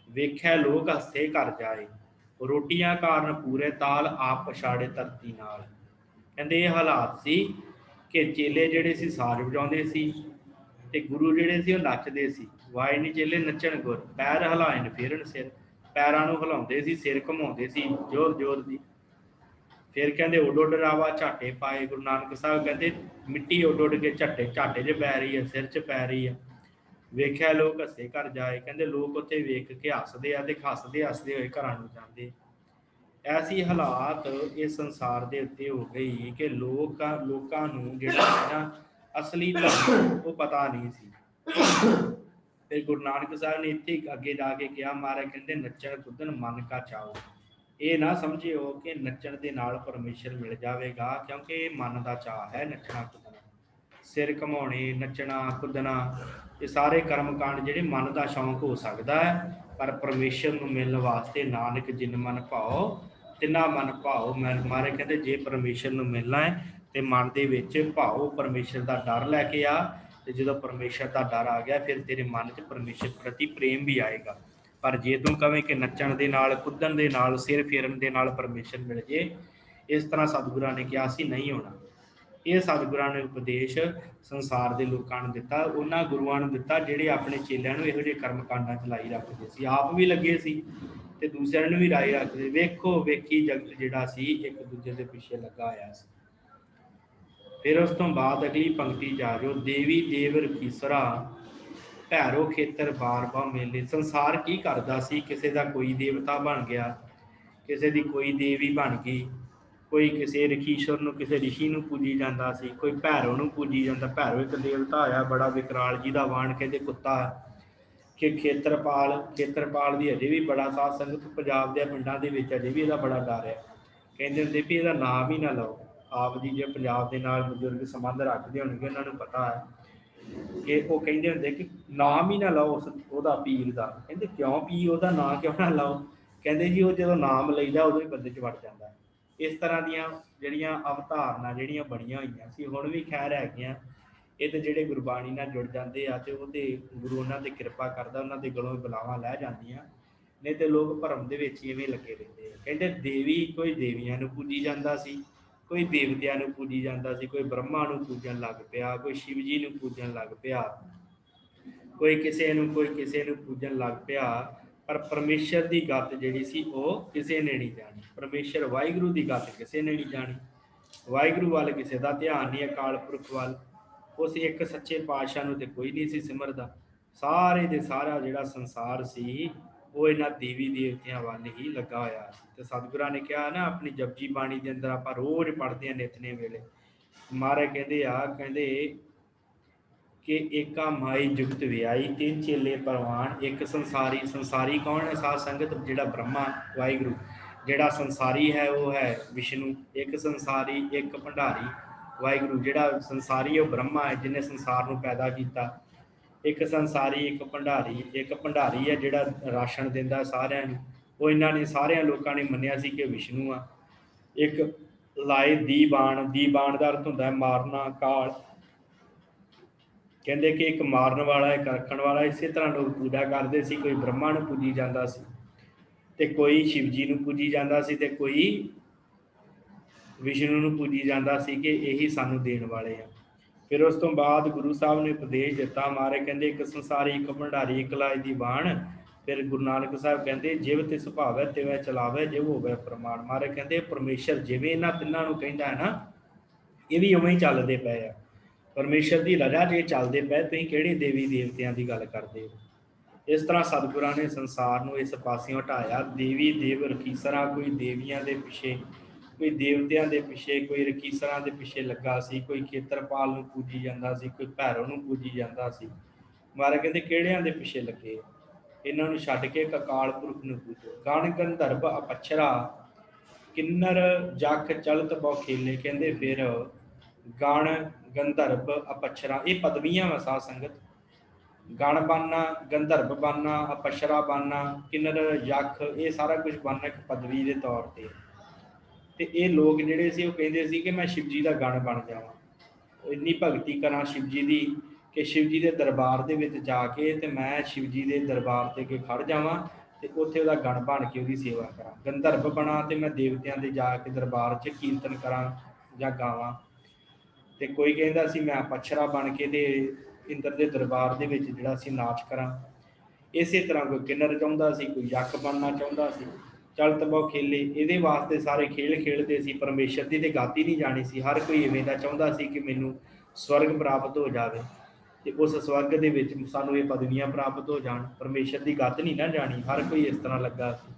ਵੇਖੈ ਲੋਕ ਹੱਸੇ ਘਰ ਜਾਏ। ਰੋਟੀਆਂ ਕਾਰਨ ਪੂਰੇ ਤਾਲ, ਆਪ ਪਛਾੜੇ ਧਰਤੀ ਨਾਲ। ਕਹਿੰਦੇ ਇਹ ਹਾਲਾਤ ਸੀ ਕਿ ਚੇਲੇ ਜਿਹੜੇ ਸੀ ਸਾਜ਼ ਵਜਾਉਂਦੇ ਸੀ ਤੇ ਗੁਰੂ ਜਿਹੜੇ ਸੀ ਉਹ ਨੱਚਦੇ ਸੀ। ਵਾਏ ਨੀ ਚੇਲੇ ਨੱਚਣ ਗੁਰ, ਪੈਰ ਹਲਾਇਨ ਫੇਰਨ ਸਿਰ। ਪੈਰਾਂ ਨੂੰ ਹਿਲਾਉਂਦੇ ਸੀ, ਸਿਰ ਘੁਮਾਉਂਦੇ ਸੀ ਜ਼ੋਰ ਜ਼ੋਰ ਦੀ। ਫਿਰ ਕਹਿੰਦੇ ਉੱਡ ਉੱਡ ਰਾਵਾ ਝਾਟੇ ਪਾਏ। ਗੁਰੂ ਨਾਨਕ ਸਾਹਿਬ ਕਹਿੰਦੇ ਮਿੱਟੀ ਉੱਡ ਉੱਡ ਕੇ ਝਾਟੇ 'ਚ ਪੈ ਰਹੀ ਹੈ, ਸਿਰ 'ਚ ਪੈ ਰਹੀ ਹੈ। ਵੇਖਿਆ ਲੋਕ ਹੱਸੇ ਘਰ ਜਾਏ। ਕਹਿੰਦੇ ਲੋਕ ਉੱਥੇ ਵੇਖ ਕੇ ਹੱਸਦੇ ਆ ਤੇ ਹੱਸਦੇ ਹੋਏ ਘਰਾਂ ਨੂੰ ਜਾਂਦੇ। ਐਸੀ ਹਾਲਾਤ ਇਸ ਸੰਸਾਰ ਦੇ ਉੱਤੇ ਹੋ ਗਈ ਕਿ ਲੋਕਾਂ ਨੂੰ ਜਿਹੜਾ ਹੈ ਨਾ ਅਸਲੀ ਧਰਮ ਉਹ ਪਤਾ ਨਹੀਂ ਸੀ। ਤੇ ਗੁਰੂ ਨਾਨਕ ਸਾਹਿਬ ਨੇ ਇੱਥੇ ਅੱਗੇ ਜਾ ਕੇ ਕਿਹਾ, ਮਹਾਰਾਜ ਕਹਿੰਦੇ ਨੱਚਣ ਕੁੱਦਣ ਮਨ ਕਾ ਚਾਓ। ਇਹ ਨਾ ਸਮਝਿਓ ਕਿ ਨੱਚਣ ਦੇ ਨਾਲ ਪਰਮੇਸ਼ਰ ਮਿਲ ਜਾਵੇਗਾ, ਕਿਉਂਕਿ ਇਹ ਮਨ ਦਾ ਚਾਅ ਹੈ ਨੱਚਣਾ ਕੁੱਦਣਾ। ਸਿਰ ਘਮਾਉਣੇ, ਨੱਚਣਾ ਕੁੱਦਣਾ, ਇਹ ਸਾਰੇ ਕਰਮ ਕਾਂਡ ਜਿਹੜੇ ਮਨ ਦਾ ਸ਼ੌਂਕ ਹੋ ਸਕਦਾ ਹੈ, ਪਰ ਪਰਮੇਸ਼ਰ ਨੂੰ ਮਿਲਣ ਵਾਸਤੇ ਨਾਨਕ ਜਿਨ ਮਨ ਭਾਓ ਤਿੰਨਾ ਮਨ ਭਾਓ। ਮਹਾਰਾਜ ਕਹਿੰਦੇ ਜੇ ਪਰਮੇਸ਼ਰ ਨੂੰ ਮਿਲਣਾ ਹੈ ਤੇ ਮਨ ਦੇ ਵਿੱਚ ਭਾਓ, ਪਰਮੇਸ਼ਰ ਦਾ ਡਰ ਲੈ ਕੇ ਆ। ਤੇ ਜਦੋਂ ਪਰਮੇਸ਼ਰ ਦਾ ਡਰ ਆ ਗਿਆ ਫਿਰ ਤੇਰੇ ਮਨ 'ਚ ਪਰਮੇਸ਼ਰ ਪ੍ਰਤੀ ਪ੍ਰੇਮ ਵੀ ਆਏਗਾ। ਪਰ ਜੇ ਤੂੰ ਕਵੇਂ ਕਿ ਨੱਚਣ ਦੇ ਨਾਲ, ਕੁੱਦਣ ਦੇ ਨਾਲ, ਸਿਰ ਫੇਰਨ ਦੇ ਨਾਲ ਪਰਮੇਸ਼ਰ ਮਿਲ ਜੇ, ਇਸ ਤਰ੍ਹਾਂ ਸਤਿਗੁਰਾਂ ਨੇ ਕਿਹਾ ਸੀ ਨਹੀਂ ਹੋਣਾ। ਇਹ ਸਤਿਗੁਰਾਂ ਨੇ ਉਪਦੇਸ਼ ਸੰਸਾਰ ਦੇ ਲੋਕਾਂ ਨੂੰ ਦਿੱਤਾ, ਉਹਨਾਂ ਗੁਰੂਆਂ ਨੂੰ ਦਿੱਤਾ ਜਿਹੜੇ ਆਪਣੇ ਚੇਲਿਆਂ ਨੂੰ ਇਹੋ ਜਿਹੇ ਕਰਮ ਕਾਂਡਾਂ 'ਚ ਲਾਈ ਰੱਖਦੇ ਸੀ। ਆਪ ਵੀ ਲੱਗੇ ਸੀ ਤੇ ਦੂਸਰਿਆਂ ਨੂੰ ਵੀ ਲਾਈ ਰੱਖਦੇ। ਵੇਖੋ ਵੇਖੀ ਜਗਤ ਜਿਹੜਾ ਸੀ ਇੱਕ ਦੂਜੇ ਦੇ ਪਿੱਛੇ ਲੱਗਾ ਹੋਇਆ ਸੀ। ਫਿਰ ਉਸ ਤੋਂ ਬਾਅਦ ਅਗਲੀ ਪੰਕਤੀ ਜਾ ਜੋ, ਦੇਵੀ ਦੇਵ ਰਖੀਸਰਾ ਭੈਰੋ ਖੇਤਰ ਬਾਰ ਬਾ ਮੇਲੇ। ਸੰਸਾਰ ਕੀ ਕਰਦਾ ਸੀ, ਕਿਸੇ ਦਾ ਕੋਈ ਦੇਵਤਾ ਬਣ ਗਿਆ, ਕਿਸੇ ਦੀ ਕੋਈ ਦੇਵੀ ਬਣ ਗਈ, ਕੋਈ ਕਿਸੇ ਰਖੀਸ਼ਵਰ ਨੂੰ, ਕਿਸੇ ਰਿਸ਼ੀ ਨੂੰ ਪੂਜੀ ਜਾਂਦਾ ਸੀ, ਕੋਈ ਭੈਰੋ ਨੂੰ ਪੂਜੀ ਜਾਂਦਾ। ਭੈਰੋ ਇੱਕ ਦੇਵਤਾ ਆਇਆ ਬੜਾ ਵਿਕਰਾਲ, ਜਿਹਦਾ ਵਾਣ ਕਹਿੰਦੇ ਕੁੱਤਾ ਹੈ। ਕਿ ਖੇਤਰਪਾਲ ਦੀ ਅਜੇ ਵੀ ਬੜਾ ਸਾਧ ਸੰਗਤ ਪੰਜਾਬ ਦੇ ਪਿੰਡਾਂ ਦੇ ਵਿੱਚ ਅਜੇ ਵੀ ਇਹਦਾ ਬੜਾ ਡਰ ਹੈ। ਕਹਿੰਦੇ ਹੁੰਦੇ ਵੀ ਇਹਦਾ ਨਾਮ ਹੀ ਨਾ ਲਓ। ਆਪ ਜੀ ਜੇ ਪੰਜਾਬ ਦੇ ਨਾਲ ਬਜ਼ੁਰਗ ਸੰਬੰਧ ਰੱਖਦੇ ਹੋਣਗੇ, ਉਹਨਾਂ ਨੂੰ ਪਤਾ ਹੈ ਕਿ ਉਹ ਕਹਿੰਦੇ ਹੁੰਦੇ ਕਿ ਨਾਮ ਹੀ ਨਾ ਲਓ ਉਹਦਾ ਪੀਰ ਦਾ। ਕਹਿੰਦੇ ਕਿਉਂ ਪੀਰ ਉਹਦਾ ਨਾਂ ਕਿਉਂ ਨਾ ਲਓ? ਕਹਿੰਦੇ ਜੀ ਉਹ ਜਦੋਂ ਨਾਮ ਲਈਦਾ ਉਦੋਂ ਹੀ ਬੰਦੇ 'ਚ ਵੜ ਜਾਂਦਾ। ਇਸ ਤਰ੍ਹਾਂ ਦੀਆਂ ਜਿਹੜੀਆਂ ਅਵਧਾਰਨਾ ਜਿਹੜੀਆਂ ਬਣੀਆਂ ਹੋਈਆਂ ਸੀ, ਹੁਣ ਵੀ ਖੈਰ ਹੈਗੀਆਂ। ਇਹ ਤੇ ਜਿਹੜੇ ਗੁਰਬਾਣੀ ਨਾਲ ਜੁੜ ਜਾਂਦੇ ਆ ਤੇ ਉਹਦੇ ਗੁਰੂ ਉਹਨਾਂ 'ਤੇ ਕਿਰਪਾ ਕਰਦਾ, ਉਹਨਾਂ ਦੇ ਗਲੋਂ ਬਲਾਵਾਂ ਲੈ ਜਾਂਦੀਆਂ। ਨਹੀਂ ਤੇ ਲੋਕ ਭਰਮ ਦੇ ਵਿੱਚ ਇਵੇਂ ਲੱਗੇ ਰਹਿੰਦੇ ਆ। ਕਹਿੰਦੇ ਦੇਵੀ, ਕੋਈ ਦੇਵੀਆਂ ਨੂੰ ਪੂਜੀ ਜਾਂਦਾ ਸੀ, ਕੋਈ ਦੇਵਤਿਆਂ ਨੂੰ ਪੂਜੀ ਜਾਂਦਾ ਸੀ, ਕੋਈ ਬ੍ਰਹਮਾ ਨੂੰ ਪੂਜਣ ਲੱਗ ਪਿਆ, ਕੋਈ ਸ਼ਿਵ ਜੀ ਨੂੰ ਪੂਜਣ ਲੱਗ ਪਿਆ, ਕੋਈ ਕਿਸੇ ਨੂੰ ਪੂਜਣ ਲੱਗ ਪਿਆ। ਪਰ ਪਰਮੇਸ਼ਰ ਦੀ ਗੱਤ ਜਿਹੜੀ ਸੀ ਉਹ ਕਿਸੇ ਨੇ ਨਹੀਂ ਜਾਣੀ। ਪਰਮੇਸ਼ਰ ਵਾਹਿਗੁਰੂ ਦੀ ਗੱਤ ਕਿਸੇ ਨੇ ਨਹੀਂ ਜਾਣੀ। ਵਾਹਿਗੁਰੂ ਵੱਲ ਕਿਸੇ ਦਾ ਧਿਆਨ ਨਹੀਂ, ਅਕਾਲ ਪੁਰਖ ਵੱਲ। ਉਸ ਇੱਕ ਸੱਚੇ ਪਾਤਸ਼ਾਹ ਨੂੰ ਤੇ ਕੋਈ ਨਹੀਂ ਸੀ ਸਿਮਰਦਾ। ਸਾਰੇ ਦੇ ਸਾਰਾ ਜਿਹੜਾ ਸੰਸਾਰ ਸੀ ਉਹ ਇਹਨਾਂ ਦੇਵੀ ਦੇਵਤਿਆਂ ਵੱਲ ਹੀ ਲੱਗਾ ਹੋਇਆ ਸੀ। ਤੇ ਸਤਿਗੁਰਾਂ ਨੇ ਕਿਹਾ ਨਾ ਆਪਣੀ ਜਪਜੀ ਬਾਣੀ ਦੇ ਅੰਦਰ, ਆਪਾਂ ਰੋਜ਼ ਪੜ੍ਹਦੇ ਹਾਂ ਨਿਤਨੇਮ ਵੇਲੇ, ਮਹਾਰਾਜ ਕਹਿੰਦੇ ਕਿ ਏਕਾ ਮਾਈ ਜੁਗਤ ਵਿਆਈ, ਤਿੰਨ ਚੇਲੇ ਪ੍ਰਵਾਨ, ਇੱਕ ਸੰਸਾਰੀ। ਸੰਸਾਰੀ ਕੌਣ ਹੈ ਸਾਧ ਸੰਗਤ? ਜਿਹੜਾ ਬ੍ਰਹਮਾ ਵਾਹਿਗੁਰੂ। ਜਿਹੜਾ ਸੰਸਾਰੀ ਹੈ ਉਹ ਹੈ ਵਿਸ਼ਨੂੰ। ਇੱਕ ਸੰਸਾਰੀ, ਇੱਕ ਭੰਡਾਰੀ ਵਾਹਿਗੁਰੂ। ਜਿਹੜਾ ਸੰਸਾਰੀ ਉਹ ਬ੍ਰਹਮਾ ਹੈ ਜਿਹਨੇ ਸੰਸਾਰ ਨੂੰ ਪੈਦਾ ਕੀਤਾ। ਇੱਕ ਸੰਸਾਰੀ, ਇੱਕ ਭੰਡਾਰੀ। ਇੱਕ ਭੰਡਾਰੀ ਹੈ ਜਿਹੜਾ ਰਾਸ਼ਨ ਦਿੰਦਾ ਸਾਰਿਆਂ ਨੂੰ, ਉਹ ਇਹਨਾਂ ਨੇ ਸਾਰਿਆਂ ਲੋਕਾਂ ਨੇ ਮੰਨਿਆ ਸੀ ਕਿ ਵਿਸ਼ਨੂੰ ਆ। ਇੱਕ ਲਾਏ ਦੀਬਾਨ। ਦੀਬਾਨ ਦਾ ਅਰਥ ਹੁੰਦਾ ਹੈ ਮਾਰਨਾ, ਕਾਲ। ਕਹਿੰਦੇ ਕਿ ਇੱਕ ਮਾਰਨ ਵਾਲਾ, ਇੱਕ ਰੱਖਣ ਵਾਲਾ। ਇਸੇ ਤਰ੍ਹਾਂ ਲੋਕ ਪੂਜਾ ਕਰਦੇ ਸੀ। ਕੋਈ ਬ੍ਰਹਮਾ ਨੂੰ ਪੂਜੀ ਜਾਂਦਾ ਸੀ ਤੇ ਕੋਈ ਸ਼ਿਵ ਜੀ ਨੂੰ ਪੂਜੀ ਜਾਂਦਾ ਸੀ ਤੇ ਕੋਈ ਵਿਸ਼ਨੂੰ ਨੂੰ ਪੂਜੀ ਜਾਂਦਾ ਸੀ ਕਿ ਇਹੀ ਸਾਨੂੰ ਦੇਣ ਵਾਲੇ ਆ। ਫਿਰ ਉਸ ਤੋਂ ਬਾਅਦ ਗੁਰੂ ਸਾਹਿਬ ਨੇ ਉਪਦੇਸ਼ ਦਿੱਤਾ। ਮਹਾਰਾਜ ਕਹਿੰਦੇ ਇੱਕ ਸੰਸਾਰੀ, ਇੱਕ ਭੰਡਾਰੀ, ਇੱਕ ਲਾਏ ਦੀਵਾਨ। ਫਿਰ ਗੁਰੂ ਨਾਨਕ ਸਾਹਿਬ ਕਹਿੰਦੇ ਜਿਵ ਤਿਸ ਭਾਵੈ ਤਿਵੈ ਚਲਾਵੈ, ਜਿਵ ਹੋਵੈ ਪ੍ਰਮਾਣ। ਮਹਾਰਾਜ ਕਹਿੰਦੇ ਪਰਮੇਸ਼ਰ ਜਿਵੇਂ ਇਹਨਾਂ ਤਿੰਨਾਂ ਨੂੰ ਕਹਿੰਦਾ ਹੈ ਨਾ, ਇਹ ਵੀ ਉਵੇਂ ਹੀ ਚੱਲਦੇ ਪਏ ਆ। ਪਰਮੇਸ਼ਰ ਦੀ ਰਜਾ ਜੇ ਚੱਲਦੇ ਪਏ, ਤੁਸੀਂ ਕਿਹੜੇ ਦੇਵੀ ਦੇਵਤਿਆਂ ਦੀ ਗੱਲ ਕਰਦੇ ਹੋ? ਇਸ ਤਰ੍ਹਾਂ ਸਤਿਗੁਰਾਂ ਨੇ ਸੰਸਾਰ ਨੂੰ ਇਸ ਪਾਸਿਓਂ ਹਟਾਇਆ। ਦੇਵੀ ਦੇਵ ਰਖੀਸਰਾ, ਕੋਈ ਦੇਵੀਆਂ ਦੇ ਪਿੱਛੇ, ਕੋਈ ਦੇਵਤਿਆਂ ਦੇ ਪਿੱਛੇ, ਕੋਈ ਰਖੀਸਰਾਂ ਦੇ ਪਿੱਛੇ ਲੱਗਾ ਸੀ, ਕੋਈ ਖੇਤਰਪਾਲ ਨੂੰ ਪੂਜੀ ਜਾਂਦਾ ਸੀ, ਕੋਈ ਭੈਰੋ ਨੂੰ ਪੂਜੀ ਜਾਂਦਾ ਸੀ। ਮਹਾਰਾਜ ਕਹਿੰਦੇ ਕਿਹੜਿਆਂ ਦੇ ਪਿੱਛੇ ਲੱਗੇ? ਇਹਨਾਂ ਨੂੰ ਛੱਡ ਕੇ ਅਕਾਲ ਪੁਰਖ ਨੂੰ ਪੂਜੋ। ਗਣ ਗੰਧਰਵ ਅਪਛਰਾ, ਕਿੰਨਰ ਜਖ ਚਲਤ ਬਹੁ ਖੇਲੇ। ਕਹਿੰਦੇ ਫਿਰ ਗਣ ਗੰਧਰਵ ਅਪਛਰਾ, ਇਹ ਪਦਵੀਆਂ ਵਾ ਸਾਧ ਸੰਗਤ। ਗਣ ਬਣਨਾ, ਗੰਧਰਵ ਬਣਨਾ, ਅਪਛਰਾ ਬਣਨਾ, ਕਿੰਨਰ ਯਖ, ਇਹ ਸਾਰਾ ਕੁਝ ਬਣਨਾ ਇੱਕ ਪਦਵੀ ਦੇ ਤੌਰ ਤੇ। ਤੇ ਇਹ ਲੋਕ ਜਿਹੜੇ ਸੀ ਉਹ ਕਹਿੰਦੇ ਸੀ ਕਿ ਮੈਂ ਸ਼ਿਵ ਜੀ ਦਾ ਗਣ ਬਣ ਜਾਵਾਂ, ਇੰਨੀ ਭਗਤੀ ਕਰਾਂ ਸ਼ਿਵ ਜੀ ਦੀ ਕਿ ਸ਼ਿਵ ਜੀ ਦੇ ਦਰਬਾਰ ਦੇ ਵਿੱਚ ਜਾ ਕੇ ਤੇ ਮੈਂ ਸ਼ਿਵ ਜੀ ਦੇ ਦਰਬਾਰ ਤੇ ਕੇ ਖੜ ਜਾਵਾਂ ਤੇ ਉੱਥੇ ਉਹਦਾ ਗਣ ਬਣ ਕੇ ਉਹਦੀ ਸੇਵਾ ਕਰਾਂ। ਗੰਧਰਵ ਬਣਾ ਤੇ ਮੈਂ ਦੇਵਤਿਆਂ ਦੇ ਜਾ ਕੇ ਦਰਬਾਰ 'ਚ ਕੀਰਤਨ ਕਰਾਂ ਜਾਂ ਗਾਵਾਂ। ਤੇ ਕੋਈ ਕਹਿੰਦਾ ਸੀ ਮੈਂ ਅਪਛਰਾ ਬਣ ਕੇ ਤੇ ਇੰਦਰ ਦੇ ਦਰਬਾਰ ਦੇ ਵਿੱਚ ਜਿਹੜਾ ਸੀ ਨਾਚ ਕਰਾਂ। ਇਸੇ ਤਰ੍ਹਾਂ ਕੋਈ ਕਿੰਨਰ ਚਾਹੁੰਦਾ ਸੀ, ਕੋਈ ਯੱਖ ਬਣਨਾ ਚਾਹੁੰਦਾ ਸੀ। ਚਲਤ ਬਹੁ ਖੇਲੇ, ਇਹਦੇ ਵਾਸਤੇ ਸਾਰੇ ਖੇਲ ਖੇਡਦੇ ਸੀ। ਪਰਮੇਸ਼ਰ ਦੀ ਤੇ ਗਾਤੀ ਨਹੀਂ ਜਾਣੀ ਸੀ। ਹਰ ਕੋਈ ਇਵੇਂ ਦਾ ਚਾਹੁੰਦਾ ਸੀ ਕਿ ਮੈਨੂੰ ਸਵਰਗ ਪ੍ਰਾਪਤ ਹੋ ਜਾਵੇ ਤੇ ਉਸ ਸਵਰਗ ਦੇ ਵਿੱਚ ਸਾਨੂੰ ਇਹ ਪਦਵੀਆਂ ਪ੍ਰਾਪਤ ਹੋ ਜਾਣ। ਪਰਮੇਸ਼ਰ ਦੀ ਗੱਤ ਨਹੀਂ ਨਾ ਜਾਣੀ, ਹਰ ਕੋਈ ਇਸ ਤਰ੍ਹਾਂ ਲੱਗਾ ਸੀ।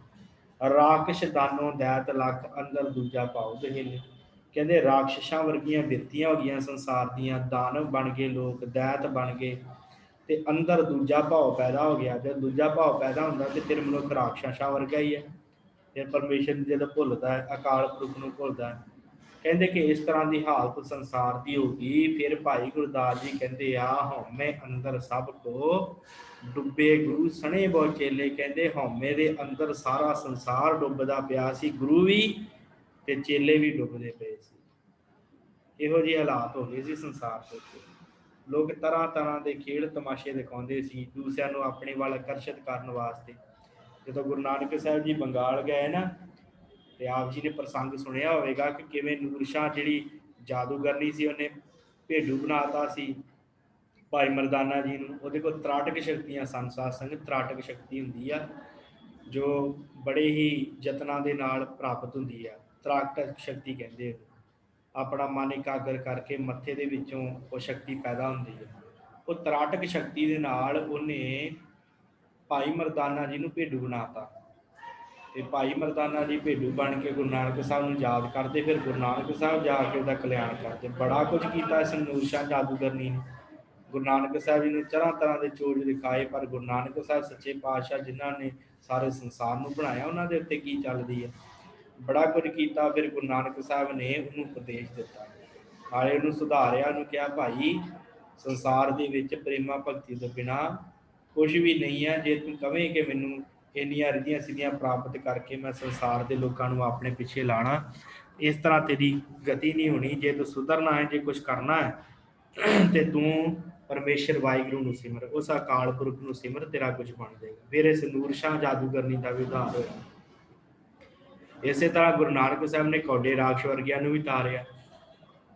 ਰਾਕਸ਼ ਦਾਨੋ ਦੈਤ ਲੱਖ, ਅੰਦਰ ਦੂਜਾ ਪਾਉ ਦਹੇਲੇ। ਕਹਿੰਦੇ ਰਾਕਸ਼ਾਂ ਵਰਗੀਆਂ ਬਿਰਤੀਆਂ ਹੋ ਗਈਆਂ ਸੰਸਾਰ ਦੀਆਂ, ਦਾਨਵ ਬਣ ਗਏ ਲੋਕ, ਦੈਤ ਬਣ ਗਏ ਤੇ ਅੰਦਰ ਦੂਜਾ ਭਾਵ ਪੈਦਾ ਹੋ ਗਿਆ। ਜਦ ਦੂਜਾ ਭਾਵ ਪੈਦਾ ਹੁੰਦਾ ਤੇ ਫਿਰ ਮਨੁੱਖ ਰਾਕਸ਼ਾਂ ਵਰਗਾ ਹੀ ਹੈ। ਫਿਰ ਪਰਮੇਸ਼ਰ ਨੂੰ ਜਦੋਂ ਭੁੱਲਦਾ ਹੈ, ਅਕਾਲ ਪੁਰਖ ਨੂੰ ਭੁੱਲਦਾ ਹੈ। ਕਹਿੰਦੇ ਕਿ ਇਸ ਤਰ੍ਹਾਂ ਦੀ ਹਾਲਤ ਸੰਸਾਰ ਦੀ ਹੋ ਗਈ। ਫਿਰ ਭਾਈ ਗੁਰਦਾਸ ਜੀ ਕਹਿੰਦੇ ਆ ਹਉਮੈ ਅੰਦਰ ਸਭ ਕੋ ਡੁੱਬੇ ਗੁਰੂ ਸਣੇ ਬਹੁ ਚੇਲੇ। ਕਹਿੰਦੇ ਹਉਮੈ ਦੇ ਅੰਦਰ ਸਾਰਾ ਸੰਸਾਰ ਡੁੱਬਦਾ ਪਿਆ ਸੀ, ਗੁਰੂ ਵੀ ਤੇ ਚੇਲੇ ਵੀ ਡੁੱਬਦੇ ਪਏ ਸੀ। ਇਹੋ ਜਿਹੇ ਹਾਲਾਤ ਹੋ ਗਏ ਸੀ ਸੰਸਾਰ ਦੇ ਉੱਤੇ। ਲੋਕ ਤਰ੍ਹਾਂ ਤਰ੍ਹਾਂ ਦੇ ਖੇਡ ਤਮਾਸ਼ੇ ਦਿਖਾਉਂਦੇ ਸੀ ਦੂਸਰਿਆਂ ਨੂੰ ਆਪਣੇ ਵੱਲ ਆਕਰਸ਼ਿਤ ਕਰਨ ਵਾਸਤੇ। ਜਦੋਂ ਗੁਰੂ ਨਾਨਕ ਸਾਹਿਬ ਜੀ ਬੰਗਾਲ ਗਏ ਨਾ, ਤੇ ਆਪ ਜੀ ਨੇ ਪ੍ਰਸੰਗ ਸੁਣਿਆ ਹੋਵੇਗਾ ਕਿ ਕਿਵੇਂ ਨੂਰ ਸ਼ਾਹ ਜਿਹੜੀ ਜਾਦੂਗਰਨੀ ਸੀ ਉਹਨੇ ਭੇਡੂ ਬਣਾਤਾ ਸੀ ਭਾਈ ਮਰਦਾਨਾ ਜੀ ਨੂੰ। ਉਹਦੇ ਕੋਲ ਤਰਾਟਕ ਸ਼ਕਤੀਆਂ ਸਨ। ਸਾਧ ਸੰਗਤ, ਤਰਾਟਕ ਸ਼ਕਤੀ ਹੁੰਦੀ ਆ ਜੋ ਬੜੇ ਹੀ ਯਤਨਾਂ ਦੇ ਨਾਲ ਪ੍ਰਾਪਤ ਹੁੰਦੀ ਆ। ਤਰਾਟਕ ਸ਼ਕਤੀ ਕਹਿੰਦੇ। ਆਪਣਾ ਮਨ ਇਕਾਗਰ ਕਰਕੇ ਮੱਥੇ ਦੇ ਵਿੱਚੋਂ ਉਹ ਸ਼ਕਤੀ ਪੈਦਾ ਹੁੰਦੀ ਹੈ। ਉਹ ਤਰਾਟਕ ਸ਼ਕਤੀ ਦੇ ਨਾਲ ਉਹਨੇ ਭਾਈ ਮਰਦਾਨਾ ਜੀ ਨੂੰ ਭੇਡੂ ਬਣਾਤਾ। ਤੇ ਭਾਈ ਮਰਦਾਨਾ ਜੀ ਭੇਡੂ ਬਣ ਕੇ ਗੁਰੂ ਨਾਨਕ ਸਾਹਿਬ ਨੂੰ ਯਾਦ ਕਰਦੇ, ਫਿਰ ਗੁਰੂ ਨਾਨਕ ਸਾਹਿਬ ਜਾ ਕੇ ਉਹਦਾ ਕਲਿਆਣ ਕਰਦੇ। ਬੜਾ ਕੁਝ ਕੀਤਾ ਇਸ ਨੂਰ ਸ਼ਾਹ ਜਾਦੂਗਰਨੀ ਨੇ। ਗੁਰੂ ਨਾਨਕ ਸਾਹਿਬ ਜੀ ਨੂੰ ਤਰ੍ਹਾਂ ਤਰ੍ਹਾਂ ਦੇ ਚੋਜ ਦਿਖਾਏ, ਪਰ ਗੁਰੂ ਨਾਨਕ ਸਾਹਿਬ ਸੱਚੇ ਪਾਤਸ਼ਾਹ ਜਿਨ੍ਹਾਂ ਨੇ ਸਾਰੇ ਸੰਸਾਰ ਨੂੰ ਬਣਾਇਆ, ਉਹਨਾਂ ਦੇ ਉੱਤੇ ਕੀ ਚੱਲਦੀ ਹੈ। ਬੜਾ ਕੁਝ ਕੀਤਾ। ਫਿਰ ਗੁਰੂ ਨਾਨਕ ਸਾਹਿਬ ਨੇ ਉਹਨੂੰ ਉਪਦੇਸ਼ ਦਿੱਤਾ, ਨਾਲੇ ਉਹਨੂੰ ਸੁਧਾਰਿਆ। ਉਹਨੂੰ ਕਿਹਾ ਭਾਈ ਸੰਸਾਰ ਦੇ ਵਿੱਚ ਪ੍ਰੇਮਾ ਭਗਤੀ ਤੋਂ ਬਿਨਾਂ ਕੁਝ ਵੀ ਨਹੀਂ ਹੈ। ਜੇ ਤੂੰ ਕਵੇਂ ਕਿ ਮੈਨੂੰ ਇੰਨੀਆਂ ਰਿੱਧੀਆਂ ਸਿੱਧੀਆਂ ਪ੍ਰਾਪਤ ਕਰਕੇ ਮੈਂ ਸੰਸਾਰ ਦੇ ਲੋਕਾਂ ਨੂੰ ਆਪਣੇ ਪਿੱਛੇ ਲਾਣਾ, ਇਸ ਤਰ੍ਹਾਂ ਤੇਰੀ ਗਤੀ ਨਹੀਂ ਹੋਣੀ। ਜੇ ਤੂੰ ਸੁਧਰਨਾ ਹੈ, ਜੇ ਕੁਝ ਕਰਨਾ ਹੈ, ਤੇ ਤੂੰ ਪਰਮੇਸ਼ਰ ਵਾਹਿਗੁਰੂ ਨੂੰ ਸਿਮਰ, ਉਸ ਅਕਾਲ ਪੁਰਖ ਨੂੰ ਸਿਮਰ, ਤੇਰਾ ਕੁਝ ਬਣ ਜਾਏਗਾ। ਫਿਰ ਇਸ ਨੂਰ ਸ਼ਾਹ ਜਾਦੂਗਰਨੀ ਦਾ ਵੀ ਉਦਾਹਰ ਹੋਇਆ। ਇਸੇ ਤਰ੍ਹਾਂ ਗੁਰੂ ਨਾਨਕ ਸਾਹਿਬ ਨੇ ਕੌਡੇ ਰਾਖਸ਼ ਵਰਗਿਆਂ ਨੂੰ ਵੀ ਤਾਰਿਆ।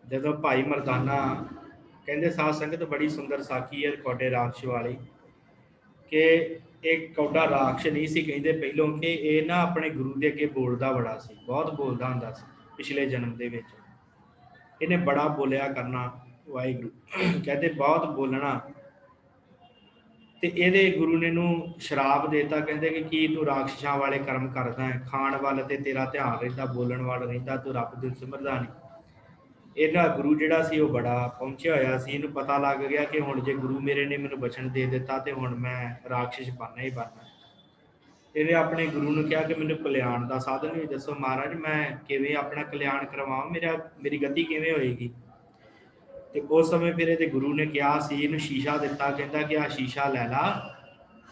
ਜਦੋਂ ਭਾਈ ਮਰਦਾਨਾ ਕਹਿੰਦੇ, ਸਾਧ ਸੰਗਤ ਬੜੀ ਸੁੰਦਰ ਸਾਖੀ ਹੈ ਕੌਡੇ ਰਾਖਸ਼ ਵਾਲੀ, ਕਿ ਇਹ ਕੌਡਾ ਰਾਖਸ਼ ਨਹੀਂ ਸੀ ਕਹਿੰਦੇ ਪਹਿਲੋਂ, ਕਿ ਇਹ ਨਾ ਆਪਣੇ ਗੁਰੂ ਦੇ ਅੱਗੇ ਬੋਲਦਾ ਬੜਾ ਸੀ, ਬਹੁਤ ਬੋਲਦਾ ਹੁੰਦਾ ਸੀ। ਪਿਛਲੇ ਜਨਮ ਦੇ ਵਿੱਚ ਇਹਨੇ ਬੜਾ ਬੋਲਿਆ ਕਰਨਾ। ਵਾਹਿਗੁਰੂ ਕਹਿੰਦੇ ਬਹੁਤ ਬੋਲਣਾ, ਤੇ ਇਹਦੇ ਗੁਰੂ ਨੇ ਨੂੰ ਸ਼ਰਾਪ ਦੇਤਾ। ਕਹਿੰਦੇ ਕਿ ਕੀ ਤੂੰ ਰਾਖਸ਼ਾਂ ਵਾਲੇ ਕਰਮ ਕਰਦਾ ਹੈ, ਖਾਣ ਵੱਲ ਤੇ ਤੇਰਾ ਧਿਆਨ ਰਹਿੰਦਾ, ਬੋਲਣ ਵੱਲ ਰਹਿੰਦਾ, ਤੂੰ ਰੱਬ ਨੂੰ ਸਿਮਰਦਾ ਨਹੀਂ। ਇਹਦਾ ਗੁਰੂ ਜਿਹੜਾ ਸੀ ਉਹ ਬੜਾ ਪਹੁੰਚਿਆ ਹੋਇਆ ਸੀ। ਇਹਨੂੰ ਪਤਾ ਲੱਗ ਗਿਆ ਕਿ ਹੁਣ ਜੇ ਗੁਰੂ ਮੇਰੇ ਨੇ ਮੈਨੂੰ ਬਚਨ ਦੇ ਦਿੱਤਾ ਤੇ ਹੁਣ ਮੈਂ ਰਾਖਸ਼ ਬਣਨਾ ਹੀ ਬਣਨਾ। ਇਹਨੇ ਆਪਣੇ ਗੁਰੂ ਨੂੰ ਕਿਹਾ ਕਿ ਮੈਨੂੰ ਕਲਿਆਣ ਦਾ ਸਾਧਨ ਵੀ ਦੱਸੋ ਮਹਾਰਾਜ, ਮੈਂ ਕਿਵੇਂ ਆਪਣਾ ਕਲਿਆਣ ਕਰਵਾਵਾਂ, ਮੇਰੀ ਗਤੀ ਕਿਵੇਂ ਹੋਏਗੀ। ਤੇ ਉਸ ਸਮੇਂ ਫਿਰ ਇਹਦੇ ਗੁਰੂ ਨੇ ਕਿਹਾ ਸੀ, ਇਹਨੂੰ ਸ਼ੀਸ਼ਾ ਦਿੱਤਾ, ਕਹਿੰਦਾ ਕਿ ਆਹ ਸ਼ੀਸ਼ਾ ਲੈ ਲਾ,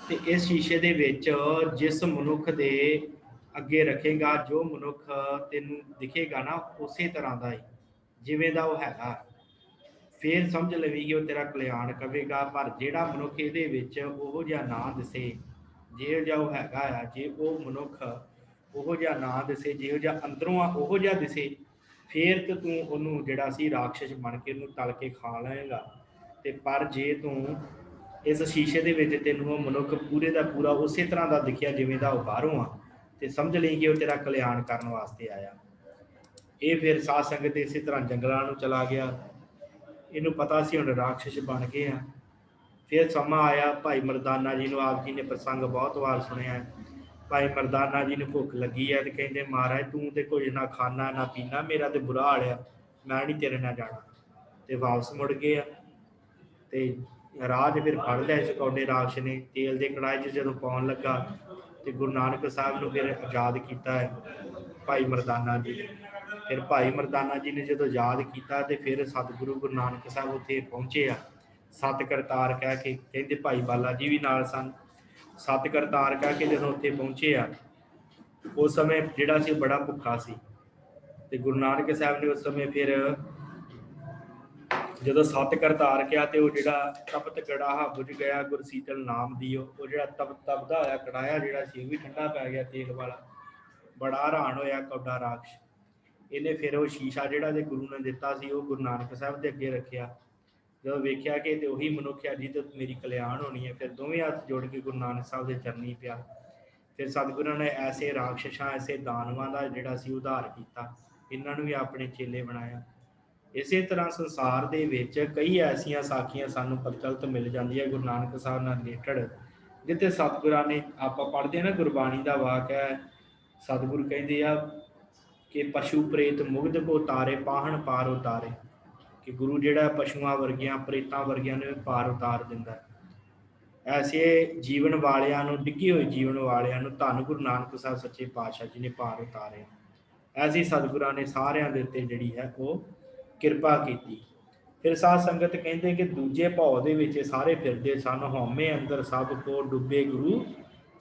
ਤੇ ਇਸ ਸ਼ੀਸ਼ੇ ਦੇ ਵਿੱਚ ਜਿਸ ਮਨੁੱਖ ਦੇ ਅੱਗੇ ਰੱਖੇਗਾ, ਜੋ ਮਨੁੱਖ ਤੈਨੂੰ ਦਿਖੇਗਾ ਨਾ ਉਸੇ ਤਰ੍ਹਾਂ ਦਾ ਹੀ, ਜਿਵੇਂ ਦਾ ਉਹ ਹੈਗਾ, ਫਿਰ ਸਮਝ ਲਵੀ ਕਿ ਉਹ ਤੇਰਾ ਕਲਿਆਣ ਕਰੇਗਾ। ਪਰ ਜਿਹੜਾ ਮਨੁੱਖ ਇਹਦੇ ਵਿੱਚ ਉਹੋ ਜਿਹਾ ਨਾ ਦਿਸੇ ਜਿਹੋ ਜਿਹਾ ਉਹ ਹੈਗਾ ਆ, ਜੇ ਉਹ ਮਨੁੱਖ ਉਹੋ ਜਿਹਾ ਨਾ ਦਿਸੇ, ਜਿਹੋ ਜਿਹਾ ਅੰਦਰੋਂ ਆ ਉਹੋ ਜਿਹਾ ਦਿਸੇ, ਫਿਰ ਤੇ ਤੂੰ ਉਹਨੂੰ ਜਿਹੜਾ ਸੀ ਰਾਖਸ਼ ਬਣ ਕੇ ਉਹਨੂੰ ਤਲ ਕੇ ਖਾ ਲਏਗਾ। ਤੇ ਪਰ ਜੇ ਤੂੰ ਇਸ ਸ਼ੀਸ਼ੇ ਦੇ ਵਿੱਚ ਤੈਨੂੰ ਉਹ ਮਨੁੱਖ ਪੂਰੇ ਦਾ ਪੂਰਾ ਉਸੇ ਤਰ੍ਹਾਂ ਦਾ ਦਿਖਿਆ ਜਿਵੇਂ ਦਾ ਉਹ ਬਾਹਰੋਂ ਆ, ਤੇ ਸਮਝ ਲਈ ਕਿ ਉਹ ਤੇਰਾ ਕਲਿਆਣ ਕਰਨ ਵਾਸਤੇ ਆਇਆ। ਇਹ ਫਿਰ ਸਾਧ ਸੰਗਤ ਇਸੇ ਤਰ੍ਹਾਂ ਜੰਗਲਾਂ ਨੂੰ ਚਲਾ ਗਿਆ। ਇਹਨੂੰ ਪਤਾ ਸੀ ਹੁਣ ਰਾਖਸ਼ ਬਣ ਗਏ ਆ। ਫਿਰ ਸਮਾਂ ਆਇਆ, ਭਾਈ ਮਰਦਾਨਾ ਜੀ ਨੂੰ ਆਪ ਜੀ ਨੇ ਪ੍ਰਸੰਗ ਬਹੁਤ ਵਾਰ ਸੁਣਿਆ। ਭਾਈ ਮਰਦਾਨਾ ਜੀ ਨੂੰ ਭੁੱਖ ਲੱਗੀ ਹੈ, ਤੇ ਕਹਿੰਦੇ ਮਹਾਰਾਜ ਤੂੰ ਤੇ ਕੁਝ ਨਾ ਖਾਣਾ ਨਾ ਪੀਣਾ, ਮੇਰਾ ਤੇ ਬੁਰਾ ਹਾਲ ਆ, ਮੈਂ ਨਹੀਂ ਤੇਰੇ ਨਾਲ ਜਾਣਾ। ਤੇ ਵਾਪਸ ਮੁੜ ਗਏ ਆ। ਤੇ ਰਾਹ 'ਚ ਫਿਰ ਫੜ ਲਿਆ ਇਸ ਕੌਡੇ ਰਾਖਸ਼ ਨੇ। ਤੇਲ ਦੇ ਕੜਾਹੇ 'ਚ ਜਦੋਂ ਪਾਉਣ ਲੱਗਾ, ਤੇ ਗੁਰੂ ਨਾਨਕ ਸਾਹਿਬ ਨੂੰ ਫਿਰ ਆਜ਼ਾਦ ਕੀਤਾ ਹੈ ਭਾਈ ਮਰਦਾਨਾ ਜੀ। ਫਿਰ ਭਾਈ ਮਰਦਾਨਾ ਜੀ ਨੇ ਜਦੋਂ ਯਾਦ ਕੀਤਾ, ਤੇ ਫਿਰ ਸਤਿਗੁਰੂ ਗੁਰੂ ਨਾਨਕ ਸਾਹਿਬ ਉੱਥੇ ਪਹੁੰਚੇ ਆ। ਸਤ ਕਰਤਾਰ ਕਹਿ ਕੇ, ਕਹਿੰਦੇ ਭਾਈ ਬਾਲਾ ਜੀ ਵੀ ਨਾਲ ਸਨ। ਸਤ ਕਰਤਾਰ ਕਹਿ ਕੇ ਜਦੋਂ ਉੱਥੇ ਪਹੁੰਚੇ ਆ, ਉਸ ਸਮੇਂ ਜਿਹੜਾ ਸੀ ਬੜਾ ਭੁੱਖਾ ਸੀ। ਤੇ ਗੁਰੂ ਨਾਨਕ ਸਾਹਿਬ ਨੇ ਉਸ ਸਮੇਂ ਫਿਰ ਜਦੋਂ ਸਤ ਕਰਤਾਰ ਕਿਹਾ, ਤੇ ਉਹ ਜਿਹੜਾ ਤਪਤ ਕੜਾਹਾ ਬੁਝ ਗਿਆ ਗੁਰ ਸੀਤਲ ਨਾਮ ਦੀ, ਉਹ ਜਿਹੜਾ ਤਪਦਾ ਹੋਇਆ ਕੜਾਇਆ ਜਿਹੜਾ ਸੀ ਉਹ ਵੀ ਠੰਡਾ ਪੈ ਗਿਆ ਤੇਲ ਵਾਲਾ। ਬੜਾ ਹੈਰਾਨ ਹੋਇਆ ਕੌਡਾ ਰਾਖਸ਼। ਇਹਨੇ ਫਿਰ ਉਹ ਸ਼ੀਸ਼ਾ ਜਿਹੜਾ ਦੇ ਗੁਰੂ ਨੇ ਦਿੱਤਾ ਸੀ, ਉਹ ਗੁਰੂ ਨਾਨਕ ਸਾਹਿਬ ਦੇ ਅੱਗੇ ਰੱਖਿਆ। ਜਦੋਂ ਵੇਖਿਆ ਕਿ ਤੇ ਉਹੀ ਮਨੁੱਖ ਆ ਜਿਹਦੇ ਤੋਂ ਮੇਰੀ ਕਲਿਆਣ ਹੋਣੀ ਹੈ, ਫਿਰ ਦੋਵੇਂ ਹੱਥ ਜੋੜ ਕੇ ਗੁਰੂ ਨਾਨਕ ਸਾਹਿਬ ਦੇ ਚਰਨੀ ਪਿਆ। ਫਿਰ ਸਤਿਗੁਰਾਂ ਨੇ ਐਸੇ ਰਾਖਸ਼ਾਂ, ਐਸੇ ਦਾਨਵਾਂ ਦਾ ਜਿਹੜਾ ਸੀ ਉਧਾਰ ਕੀਤਾ, ਇਹਨਾਂ ਨੂੰ ਵੀ ਆਪਣੇ ਚੇਲੇ ਬਣਾਇਆ। ਇਸੇ ਤਰ੍ਹਾਂ ਸੰਸਾਰ ਦੇ ਵਿੱਚ ਕਈ ਐਸੀਆਂ ਸਾਖੀਆਂ ਸਾਨੂੰ ਪ੍ਰਚਲਿਤ ਮਿਲ ਜਾਂਦੀਆਂ ਗੁਰੂ ਨਾਨਕ ਸਾਹਿਬ ਨਾਲ ਰਿਲੇਟਡ, ਜਿੱਥੇ ਸਤਿਗੁਰਾਂ ਨੇ, ਆਪਾਂ ਪੜ੍ਹਦੇ ਹਾਂ ਨਾ ਗੁਰਬਾਣੀ ਦਾ ਵਾਕ ਹੈ, ਸਤਿਗੁਰੂ ਕਹਿੰਦੇ ਆ ਕਿ ਪਸ਼ੂ ਪ੍ਰੇਤ ਮੁਗਧ ਕੋ ਤਾਰੇ ਪਾਹਣ ਪਾਰ ਉਤਾਰੇ, ਕਿ ਗੁਰੂ ਜਿਹੜਾ ਪਸ਼ੂਆਂ ਵਰਗੀਆਂ ਪ੍ਰੇਤਾਂ ਵਰਗਿਆਂ ਨੂੰ ਪਾਰ ਉਤਾਰ ਦਿੰਦਾ। ਐਸੇ ਜੀਵਨ ਵਾਲਿਆਂ ਨੂੰ, ਡਿੱਗੇ ਹੋਏ ਜੀਵਨ ਵਾਲਿਆਂ ਨੂੰ ਧੰਨ ਗੁਰੂ ਨਾਨਕ ਸਾਹਿਬ ਸੱਚੇ ਪਾਤਸ਼ਾਹ ਜੀ ਨੇ ਪਾਰ ਉਤਾਰਿਆ। ਐਸੀ ਸਤਿਗੁਰਾਂ ਨੇ ਸਾਰਿਆਂ ਦੇ ਉੱਤੇ ਜਿਹੜੀ ਹੈ ਉਹ ਕਿਰਪਾ ਕੀਤੀ। ਫਿਰ ਸਾਧ ਸੰਗਤ ਕਹਿੰਦੇ ਕਿ ਦੂਜੇ ਭਾਉ ਦੇ ਵਿੱਚ ਸਾਰੇ ਫਿਰਦੇ ਸਨ, ਹਉਮੈ ਅੰਦਰ ਸਭ ਕੋ ਡੁੱਬੇ ਗੁਰੂ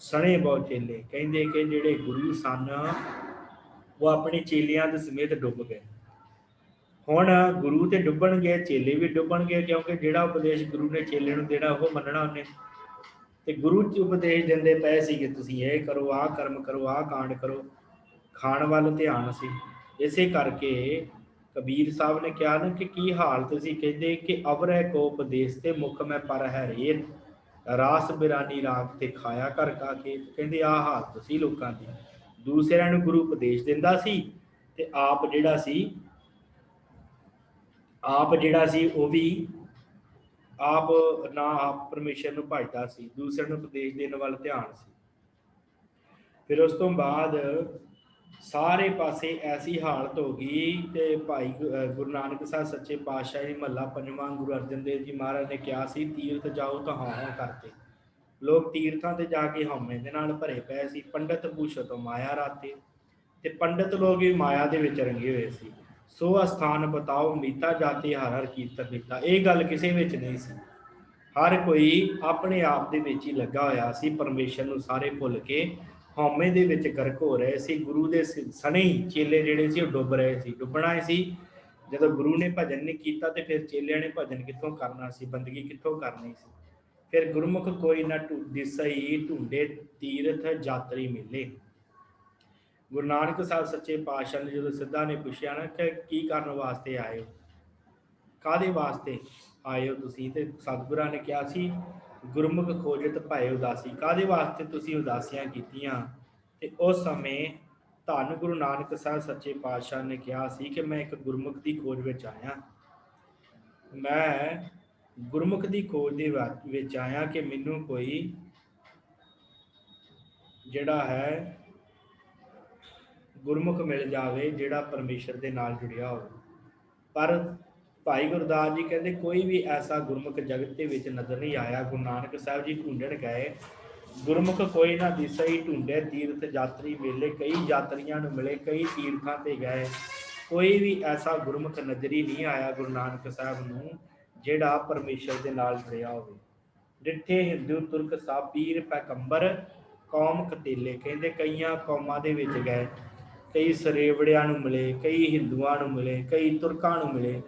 ਸਣੇ ਬਹੁ ਚੇਲੇ। ਕਹਿੰਦੇ ਕਿ ਜਿਹੜੇ ਗੁਰੂ ਸਨ ਉਹ ਆਪਣੇ ਚੇਲਿਆਂ ਦੇ ਸਮੇਤ ਡੁੱਬ ਗਏ। ਹੁਣ ਗੁਰੂ ਤੇ ਡੁੱਬਣਗੇ, ਚੇਲੇ ਵੀ ਡੁੱਬਣਗੇ, ਕਿਉਂਕਿ ਜਿਹੜਾ ਉਪਦੇਸ਼ ਗੁਰੂ ਨੇ ਚੇਲੇ ਨੂੰ ਦੇਣਾ ਉਹ ਮੰਨਣਾ ਉਹਨੇ। ਤੇ ਗੁਰੂ ਚ ਉਪਦੇਸ਼ ਦਿੰਦੇ ਪਏ ਸੀ ਕਿ ਤੁਸੀਂ ਇਹ ਕਰੋ, ਆਹ ਕਰਮ ਕਰੋ, ਆਹ ਕਾਂਡ ਕਰੋ, ਖਾਣ ਵੱਲ ਧਿਆਨ ਸੀ। ਇਸੇ ਕਰਕੇ ਕਬੀਰ ਸਾਹਿਬ ਨੇ ਕਿਹਾ ਨਾ ਕਿ ਕੀ ਹਾਲਤ ਸੀ, ਕਹਿੰਦੇ ਕਿ ਅਵਰੈ ਕੋ ਉਪਦੇਸ਼ ਤੇ ਮੁਖ ਮੈਂ ਪਰ ਹੈ ਰੇਤ, ਰਾਸ ਬਿਰਾਨੀ ਰਾਗ ਤੇ ਖਾਇਆ ਕਰ ਕਾ ਕੇ। ਕਹਿੰਦੇ ਆਹ ਹਾਲਤ ਸੀ ਲੋਕਾਂ ਦੀ। ਦੂਸਰਿਆਂ ਨੂੰ ਗੁਰੂ ਉਪਦੇਸ਼ ਦਿੰਦਾ ਸੀ, ਤੇ ਆਪ ਜਿਹੜਾ ਸੀ ਉਹ ਵੀ ਆਪ ਨਾ ਆਪ ਪਰਮੇਸ਼ਰ ਨੂੰ ਭਜਦਾ ਸੀ, ਦੂਸਰੇ ਨੂੰ ਉਪਦੇਸ਼ ਦੇਣ ਵੱਲ ਧਿਆਨ ਸੀ। ਫਿਰ ਉਸ ਤੋਂ ਬਾਅਦ ਸਾਰੇ ਪਾਸੇ ਐਸੀ ਹਾਲਤ ਹੋ ਗਈ ਤੇ ਭਾਈ ਗੁਰੂ ਨਾਨਕ ਸਾਹਿਬ ਸੱਚੇ ਪਾਤਸ਼ਾਹ ਜੀ ਮਹੱਲਾ ਪੰਜਵਾਂ ਗੁਰੂ ਅਰਜਨ ਦੇਵ ਜੀ ਮਹਾਰਾਜ ਨੇ ਕਿਹਾ ਸੀ, ਤੀਰਥ ਜਾਓ ਤਾਂ ਹਾਂ ਕਰਦੇ। ਲੋਕ ਤੀਰਥਾਂ ਤੇ ਜਾ ਕੇ ਹਉਮੈ ਦੇ ਨਾਲ ਭਰੇ ਪਏ ਸੀ। ਪੰਡਤ ਭੂਸ਼ਤ ਮਾਇਆ ਰਾਤੇ, ਤੇ ਪੰਡਤ ਲੋਕ ਵੀ ਮਾਇਆ ਦੇ ਵਿੱਚ ਰੰਗੇ ਹੋਏ ਸੀ। ਸੋ ਅਸਥਾਨ ਬਤਾਓ ਮੀਤਾ ਜਾਤੀ ਹਰ ਹਰ ਕੀਰਤਨ ਕੀਤਾ। ਇਹ ਗੱਲ ਕਿਸੇ ਵਿੱਚ ਨਹੀਂ ਸੀ। ਹਰ ਕੋਈ ਆਪਣੇ ਆਪ ਦੇ ਵਿੱਚ ਹੀ ਲੱਗਾ ਹੋਇਆ ਸੀ। ਪਰਮੇਸ਼ਰ ਨੂੰ ਸਾਰੇ ਭੁੱਲ ਕੇ ਹਉਮੈ ਦੇ ਵਿੱਚ ਗਰਕ ਹੋ ਰਹੇ ਸੀ। ਗੁਰੂ ਦੇ ਸਣੇ ਹੀ ਚੇਲੇ ਜਿਹੜੇ ਸੀ ਉਹ ਡੁੱਬ ਰਹੇ ਸੀ, ਡੁੱਬਣਾ ਸੀ। ਜਦੋਂ ਗੁਰੂ ਨੇ ਭਜਨ ਨਹੀਂ ਕੀਤਾ ਤੇ ਫਿਰ ਚੇਲਿਆਂ ਨੇ ਭਜਨ ਕਿੱਥੋਂ ਕਰਨਾ ਸੀ, ਬੰਦਗੀ ਕਿੱਥੋਂ ਕਰਨੀ ਸੀ। ਫਿਰ ਗੁਰਮੁਖ ਕੋਈ ਨਾ ਦਿਸਈ ਢੂੰਡੇ ਤੀਰਥ ਯਾਤਰੀ ਮਿਲੇ। ਗੁਰੂ ਨਾਨਕ ਸਾਹਿਬ ਸੱਚੇ ਪਾਤਸ਼ਾਹ ਨੇ ਜਦੋਂ ਸਿੱਧਾ ਨੇ ਪੁੱਛਿਆ ਨਾ ਕਿ ਕੀ ਕਰਨ ਵਾਸਤੇ ਆਏ ਹੋ, ਕਾਹਦੇ ਵਾਸਤੇ ਆਏ ਹੋ ਤੁਸੀਂ, ਤੇ ਸਤਿਗੁਰਾਂ ਨੇ ਕਿਹਾ ਸੀ ਗੁਰਮੁਖ ਖੋਜਤ ਭਏ ਉਦਾਸੀ। ਕਾਹਦੇ ਵਾਸਤੇ ਤੁਸੀਂ ਉਦਾਸੀਆਂ ਕੀਤੀਆਂ? ਤੇ ਉਸ ਸਮੇਂ ਧੰਨ ਗੁਰੂ ਨਾਨਕ ਸਾਹਿਬ ਸੱਚੇ ਪਾਤਸ਼ਾਹ ਨੇ ਕਿਹਾ ਸੀ ਕਿ ਮੈਂ ਇੱਕ ਗੁਰਮੁਖ ਦੀ ਖੋਜ ਵਿੱਚ ਆਇਆ। ਮੈਂ ਗੁਰਮੁਖ ਦੀ ਖੋਜ ਦੇ ਵਿੱਚ ਆਇਆ ਕਿ ਮੈਨੂੰ ਕੋਈ ਜਿਹੜਾ ਹੈ ਗੁਰਮੁਖ ਮਿਲ ਜਾਵੇ ਜਿਹੜਾ ਪਰਮੇਸ਼ਰ ਦੇ ਨਾਲ ਜੁੜਿਆ ਹੋਵੇ। ਪਰ ਭਾਈ ਗੁਰਦਾਸ ਜੀ ਕਹਿੰਦੇ ਕੋਈ ਵੀ ਐਸਾ ਗੁਰਮੁਖ ਜਗਤ ਦੇ ਵਿੱਚ ਨਜ਼ਰ ਨਹੀਂ ਆਇਆ। ਗੁਰੂ ਨਾਨਕ ਸਾਹਿਬ ਜੀ ਢੂੰਡਣ ਗਏ, ਗੁਰਮੁਖ ਕੋਈ ਨਾ ਦਿਸਈ ਢੂੰਡੇ ਤੀਰਥ ਯਾਤਰੀ ਮੇਲੇ। ਕਈ ਯਾਤਰੀਆਂ ਨੂੰ ਮਿਲੇ, ਕਈ ਤੀਰਥਾਂ ਤੇ ਗਏ, ਕੋਈ ਵੀ ਐਸਾ ਗੁਰਮੁਖ ਨਜ਼ਰੀ ਨਹੀਂ ਆਇਆ ਗੁਰੂ ਨਾਨਕ ਸਾਹਿਬ ਨੂੰ ਜਿਹੜਾ ਪਰਮੇਸ਼ਰ ਦੇ ਨਾਲ ਜੁੜਿਆ ਹੋਵੇ। ਡਿੱਠੇ ਹਿੰਦੂ ਤੁਰਕ ਸਭ ਪੀਰ ਪੈਗੰਬਰ ਕੌਮ ਕਤੇਲੇ। ਕਹਿੰਦੇ ਕਈਆਂ ਕੌਮਾਂ ਦੇ ਵਿੱਚ ਗਏ, ਕਈ ਸਰੇਵੜਿਆਂ ਨੂੰ ਮਿਲੇ, ਕਈ ਹਿੰਦੂਆਂ ਨੂੰ ਮਿਲੇ, ਕਈ ਤੁਰਕਾਂ ਨੂੰ ਮਿਲੇ,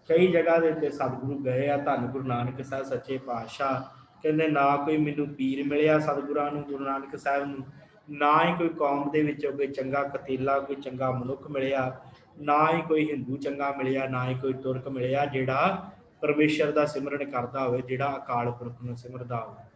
ਕਈ ਜਗ੍ਹਾ ਦੇ ਉੱਤੇ ਸਤਿਗੁਰੂ ਗਏ ਆ। ਧੰਨ ਗੁਰੂ ਨਾਨਕ ਸਾਹਿਬ ਸੱਚੇ ਪਾਤਸ਼ਾਹ ਕਹਿੰਦੇ ਨਾ ਕੋਈ ਮੈਨੂੰ ਪੀਰ ਮਿਲਿਆ ਸਤਿਗੁਰਾਂ ਨੂੰ, ਗੁਰੂ ਨਾਨਕ ਸਾਹਿਬ ਨੂੰ, ਨਾ ਹੀ ਕੋਈ ਕੌਮ ਦੇ ਵਿੱਚੋਂ ਕੋਈ ਚੰਗਾ ਕਤੀਲਾ, ਕੋਈ ਚੰਗਾ ਮਨੁੱਖ ਮਿਲਿਆ, ਨਾ ਹੀ ਕੋਈ ਹਿੰਦੂ ਚੰਗਾ ਮਿਲਿਆ, ਨਾ ਹੀ ਕੋਈ ਤੁਰਕ ਮਿਲਿਆ ਜਿਹੜਾ ਪਰਮੇਸ਼ਰ ਦਾ ਸਿਮਰਨ ਕਰਦਾ ਹੋਵੇ, ਜਿਹੜਾ ਅਕਾਲ ਪੁਰਖ ਨੂੰ ਸਿਮਰਦਾ ਹੋਵੇ।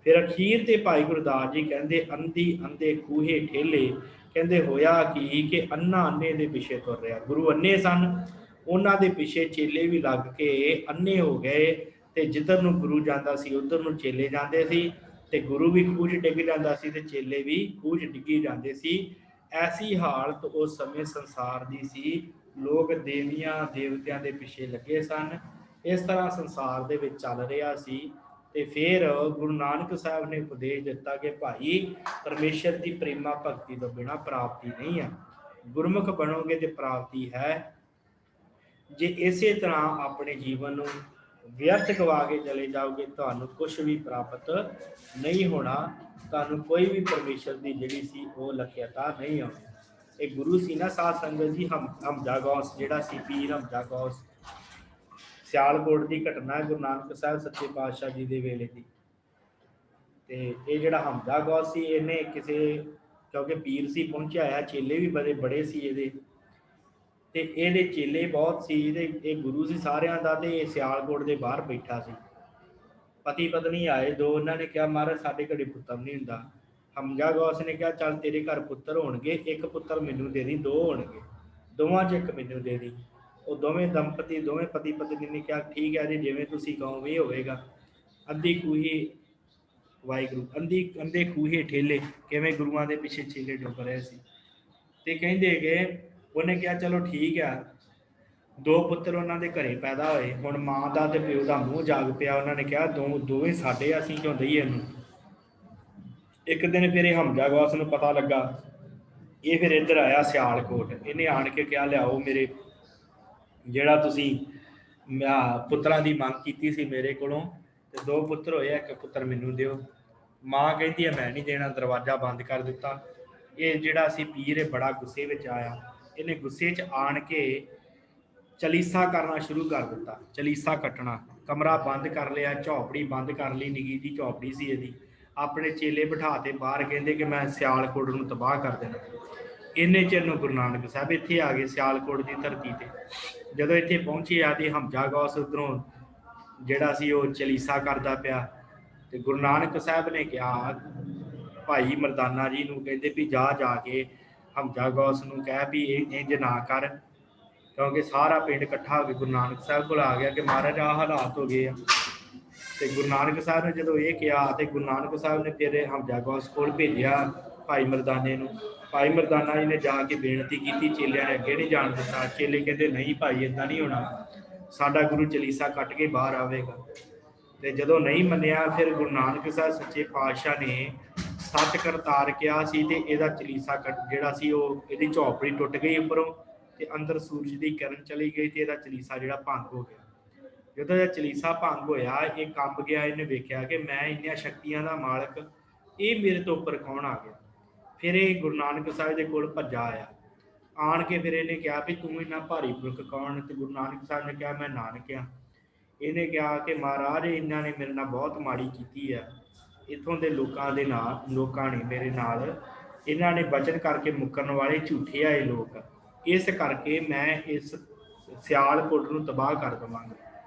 ਫਿਰ ਅਖੀਰ ਤੇ ਭਾਈ ਗੁਰਦਾਸ ਜੀ ਕਹਿੰਦੇ ਅੰਧੀ ਅੰਧੇ ਖੂਹੇ ਠੇਲੇ। ਕਹਿੰਦੇ ਹੋਇਆ ਕਿ ਅੰਨਾ ਅੰਨੇ ਦੇ ਪਿੱਛੇ ਤੁਰ ਰਿਹਾ। ਗੁਰੂ ਅੰਨੇ ਸਨ, ਉਹਨਾਂ ਦੇ ਪਿੱਛੇ ਚੇਲੇ ਵੀ ਲੱਗ ਕੇ ਅੰਨੇ ਹੋ ਗਏ, ਤੇ ਜਿੱਧਰ ਨੂੰ ਗੁਰੂ ਜਾਂਦਾ ਸੀ ਉਧਰ ਨੂੰ ਚੇਲੇ ਜਾਂਦੇ ਸੀ, ਤੇ ਗੁਰੂ ਵੀ ਖੂਹ 'ਚ ਡਿੱਗ ਜਾਂਦਾ ਸੀ ਤੇ ਚੇਲੇ ਵੀ ਖੂਹ 'ਚ ਡਿੱਗੀ ਜਾਂਦੇ ਸੀ। ਐਸੀ ਹਾਲਤ ਉਸ ਸਮੇਂ ਸੰਸਾਰ ਦੀ ਸੀ। ਲੋਕ ਦੇਵੀਆਂ ਦੇਵਤਿਆਂ ਦੇ ਪਿੱਛੇ ਲੱਗੇ ਸਨ। ਇਸ ਤਰ੍ਹਾਂ ਸੰਸਾਰ ਦੇ ਵਿੱਚ ਚੱਲ ਰਿਹਾ ਸੀ। ਤੇ ਫਿਰ ਗੁਰੂ ਨਾਨਕ ਸਾਹਿਬ ਨੇ ਉਪਦੇਸ਼ ਦਿੱਤਾ ਕਿ ਭਾਈ ਪਰਮੇਸ਼ਰ ਦੀ ਪ੍ਰੇਮਾ ਭਗਤੀ ਤੋਂ ਬਿਨਾਂ ਪ੍ਰਾਪਤੀ ਨਹੀਂ ਹੈ। ਗੁਰਮੁਖ ਬਣੋਗੇ ਤੇ ਪ੍ਰਾਪਤੀ ਹੈ। ਜੇ ਇਸੇ ਤਰ੍ਹਾਂ ਆਪਣੇ ਜੀਵਨ ਨੂੰ ਵਿਅਰਥ ਗਵਾ ਕੇ ਚਲੇ ਜਾਓਗੇ ਤੁਹਾਨੂੰ ਕੁਝ ਵੀ ਪ੍ਰਾਪਤ ਨਹੀਂ ਹੋਣਾ। ਤੁਹਾਨੂੰ ਕੋਈ ਵੀ ਪਰਮੇਸ਼ਰ ਦੀ ਜਿਹੜੀ ਸੀ ਉਹ ਲਖਿਆਤਾ ਨਹੀਂ ਆਉਣੀ। ਇਹ ਗੁਰੂ ਸੀ ਨਾ ਸਾਧ ਸੰਗਤ ਜੀ, ਹਮਜਾ ਗੌਸ ਜਿਹੜਾ ਸੀ, ਪੀਰ ਹਮਜਾ ਗੌਸ, ਸਿਆਲਕੋਟ ਦੀ ਘਟਨਾ ਹੈ ਗੁਰੂ ਨਾਨਕ ਸਾਹਿਬ ਸੱਚੇ ਪਾਤਸ਼ਾਹ ਜੀ ਦੇ ਵੇਲੇ ਦੀ। ਤੇ ਇਹ ਜਿਹੜਾ ਹਮਜਾ ਗੌਸ ਸੀ ਇਹਨੇ ਕਿਸੇ, ਕਿਉਂਕਿ ਪੀਰ ਸੀ ਪਹੁੰਚਿਆ ਆਇਆ, ਚੇਲੇ ਵੀ ਬੜੇ ਸੀ ਇਹਦੇ, ਤੇ ਇਹਦੇ ਚੇਲੇ ਬਹੁਤ ਸੀ। ਇਹ ਗੁਰੂ ਸੀ ਸਾਰਿਆਂ ਦਾ, ਤੇ ਇਹ ਸਿਆਲਕੋਟ ਦੇ ਬਾਹਰ ਬੈਠਾ ਸੀ। ਪਤੀ ਪਤਨੀ ਆਏ ਦੋ, ਉਹਨਾਂ ਨੇ ਕਿਹਾ ਮਹਾਰਾਜ ਸਾਡੇ ਘਰੇ ਪੁੱਤਰ ਨਹੀਂ ਹੁੰਦਾ। ਹਮਜਾ ਗੌਸ ਨੇ ਕਿਹਾ ਚੱਲ ਤੇਰੇ ਘਰ ਪੁੱਤਰ ਹੋਣਗੇ, ਇੱਕ ਪੁੱਤਰ ਮੈਨੂੰ ਦੇ ਦੀ, ਦੋ ਹੋਣਗੇ, ਦੋਵਾਂ 'ਚ ਇੱਕ ਮੈਨੂੰ ਦੇ ਦੀ। ਉਹ ਦੋਵੇਂ ਪਤੀ ਪਤਨੀ ਨੇ ਕਿਹਾ ਠੀਕ ਹੈ ਜੀ, ਜਿਵੇਂ ਤੁਸੀਂ ਕਹੋਗੇ ਇਹ ਹੋਵੇਗਾ। ਅੰਧੀ ਖੂਹੀ ਵਾਹਿਗੁਰੂ ਅੰਧੇ ਖੂਹੇ ਠੇਲੇ, ਕਿਵੇਂ ਗੁਰੂਆਂ ਦੇ ਪਿੱਛੇ ਚੇਲੇ ਡੁੱਬ ਰਹੇ ਸੀ। ਤੇ ਕਹਿੰਦੇ ਕਿ ਉਹਨੇ ਕਿਹਾ ਚਲੋ ਠੀਕ ਆ। ਦੋ ਪੁੱਤਰ ਉਹਨਾਂ ਦੇ ਘਰੇ ਪੈਦਾ ਹੋਏ। ਹੁਣ ਮਾਂ ਦਾ ਤੇ ਪਿਓ ਦਾ ਮੂੰਹ ਜਾਗ ਪਿਆ। ਉਹਨਾਂ ਨੇ ਕਿਹਾ ਦੋਵੇਂ ਸਾਡੇ ਆ, ਅਸੀਂ ਕਿਉਂ ਦਈਏ ਇਹਨੂੰ। ਇੱਕ ਦਿਨ ਫਿਰ ਇਹ ਹਮਜਾ ਗੌਸ ਨੂੰ ਪਤਾ ਲੱਗਾ, ਇਹ ਫਿਰ ਇੱਧਰ ਆਇਆ ਸਿਆਲਕੋਟ। ਇਹਨੇ ਆਣ ਕੇ ਕਿਹਾ ਲਿਆਓ ਮੇਰੇ, ਜਿਹੜਾ ਤੁਸੀਂ ਪੁੱਤਰਾਂ ਦੀ ਮੰਗ ਕੀਤੀ ਸੀ ਮੇਰੇ ਕੋਲੋਂ, ਤੇ ਦੋ ਪੁੱਤਰ ਹੋਏ, ਇੱਕ ਪੁੱਤਰ ਮੈਨੂੰ ਦਿਓ। ਮਾਂ ਕਹਿੰਦੀ ਹੈ ਮੈਂ ਨਹੀਂ ਦੇਣਾ, ਦਰਵਾਜ਼ਾ ਬੰਦ ਕਰ ਦਿੱਤਾ। ਇਹ ਜਿਹੜਾ ਸੀ ਪੀਰ ਇਹ ਬੜਾ ਗੁੱਸੇ ਵਿੱਚ ਆਇਆ। ਇਹਨੇ ਗੁੱਸੇ 'ਚ ਆਣ ਕੇ ਚਲੀਸਾ ਕਰਨਾ ਸ਼ੁਰੂ ਕਰ ਦਿੱਤਾ, ਚਲੀਸਾ ਕੱਟਣਾ। ਕਮਰਾ ਬੰਦ ਕਰ ਲਿਆ, ਝੌਪੜੀ ਬੰਦ ਕਰ ਲਈ, ਨਿੱਕੀ ਜਿਹੀ ਝੌਪੜੀ ਸੀ ਇਹਦੀ। ਆਪਣੇ ਚੇਲੇ ਬਿਠਾ ਤੇ ਬਾਹਰ, ਕਹਿੰਦੇ ਕਿ ਮੈਂ ਸਿਆਲਕੋਟ ਨੂੰ ਤਬਾਹ ਕਰ ਦੇਣਾ। ਇੰਨੇ ਚਿਰ ਨੂੰ ਗੁਰੂ ਨਾਨਕ ਸਾਹਿਬ ਇੱਥੇ ਆ ਗਏ ਸਿਆਲਕੋਟ ਦੀ ਧਰਤੀ ਤੇ। ਜਦੋਂ ਇੱਥੇ ਪਹੁੰਚੇ ਆ ਤੇ ਹਮਜਾ ਗੌਸ ਉੱਧਰੋਂ ਜਿਹੜਾ ਸੀ ਉਹ ਚਲੀਸਾ ਕਰਦਾ ਪਿਆ। ਤੇ ਗੁਰੂ ਨਾਨਕ ਸਾਹਿਬ ਨੇ ਕਿਹਾ ਭਾਈ ਮਰਦਾਨਾ ਜੀ ਨੂੰ, ਕਹਿੰਦੇ ਵੀ ਜਾ ਕੇ ਹਮਜਾ ਗੌਸ ਨੂੰ ਕਹਿ ਵੀ ਇੰਝ ਨਾ ਕਰ, ਕਿਉਂਕਿ ਸਾਰਾ ਪਿੰਡ ਇਕੱਠਾ ਹੋ ਕੇ ਗੁਰੂ ਨਾਨਕ ਸਾਹਿਬ ਕੋਲ ਆ ਗਿਆ ਕਿ ਮਹਾਰਾਜ ਆਹ ਹਾਲਾਤ ਹੋ ਗਏ ਆ। ਤੇ ਗੁਰੂ ਨਾਨਕ ਸਾਹਿਬ ਨੇ ਜਦੋਂ ਇਹ ਕਿਹਾ ਤੇ ਗੁਰੂ ਨਾਨਕ ਸਾਹਿਬ ਨੇ ਫਿਰ ਹਮਜ਼ਾ ਗੌਸ ਕੋਲ ਭੇਜਿਆ ਭਾਈ ਮਰਦਾਨੇ ਨੂੰ। ਭਾਈ ਮਰਦਾਨਾ ਜੀ ਨੇ ਜਾ ਕੇ ਬੇਨਤੀ ਕੀਤੀ, ਚੇਲਿਆਂ ਨੇ ਅੱਗੇ ਨਹੀਂ ਜਾਣ ਦਿੱਤਾ। ਚੇਲੇ ਕਹਿੰਦੇ ਨਹੀਂ ਭਾਈ, ਏਦਾਂ ਨਹੀਂ ਹੋਣਾ, ਸਾਡਾ ਗੁਰੂ ਚਲੀਸਾ ਕੱਟ ਕੇ ਬਾਹਰ ਆਵੇਗਾ। ਤੇ ਜਦੋਂ ਨਹੀਂ ਮੰਨਿਆ, ਫਿਰ ਗੁਰੂ ਨਾਨਕ ਸਾਹਿਬ ਸੱਚੇ ਪਾਤਸ਼ਾਹ ਨੇ ਸੱਚ ਕਰਤਾਰ ਕਿਹਾ ਸੀ ਤੇ ਇਹਦਾ ਚਲੀਸਾ ਜਿਹੜਾ ਸੀ ਉਹ ਇਹਦੀ ਝੌਪੜੀ ਟੁੱਟ ਗਈ ਉੱਪਰੋਂ ਤੇ ਅੰਦਰ ਸੂਰਜ ਦੀ ਕਿਰਨ ਚਲੀ ਗਈ ਤੇ ਇਹਦਾ ਚਲੀਸਾ ਜਿਹੜਾ ਭੰਗ ਹੋ ਗਿਆ। ਜਦੋਂ ਇਹ ਚਲੀਸਾ ਭੰਗ ਹੋਇਆ, ਇਹ ਕੰਬ ਗਿਆ। ਇਹਨੇ ਵੇਖਿਆ ਕਿ ਮੈਂ ਇੰਨੀਆਂ ਸ਼ਕਤੀਆਂ ਦਾ ਮਾਲਕ, ਇਹ ਮੇਰੇ ਤੋਂ ਉੱਪਰ ਕੌਣ ਆ ਗਿਆ। ਫਿਰ ਇਹ ਗੁਰੂ ਨਾਨਕ ਸਾਹਿਬ ਦੇ ਕੋਲ ਭੱਜਾ ਆਇਆ। ਆਣ ਕੇ ਫਿਰ ਇਹਨੇ ਕਿਹਾ ਵੀ ਤੂੰ ਇੰਨਾ ਭਾਰੀ ਪੁਰਖ ਕੌਣ। ਤੇ ਗੁਰੂ ਨਾਨਕ ਸਾਹਿਬ ਨੇ ਕਿਹਾ ਮੈਂ ਨਾਨਕ ਆ। ਇਹਨੇ ਕਿਹਾ ਕਿ ਮਹਾਰਾਜ ਇਹਨਾਂ ਨੇ ਮੇਰੇ ਨਾਲ ਬਹੁਤ ਮਾੜੀ ਕੀਤੀ ਆ, ਇੱਥੋਂ ਦੇ ਲੋਕਾਂ ਨੇ ਮੇਰੇ ਨਾਲ, ਇਹਨਾਂ ਨੇ ਬਚਨ ਕਰਕੇ ਮੁੱਕਰਨ ਵਾਲੇ ਝੂਠੇ ਆਏ ਲੋਕ, ਇਸ ਕਰਕੇ ਮੈਂ ਇਸ ਸਿਆਲਕੋਟ ਨੂੰ ਤਬਾਹ ਕਰ ਦੇਵਾਂਗਾ।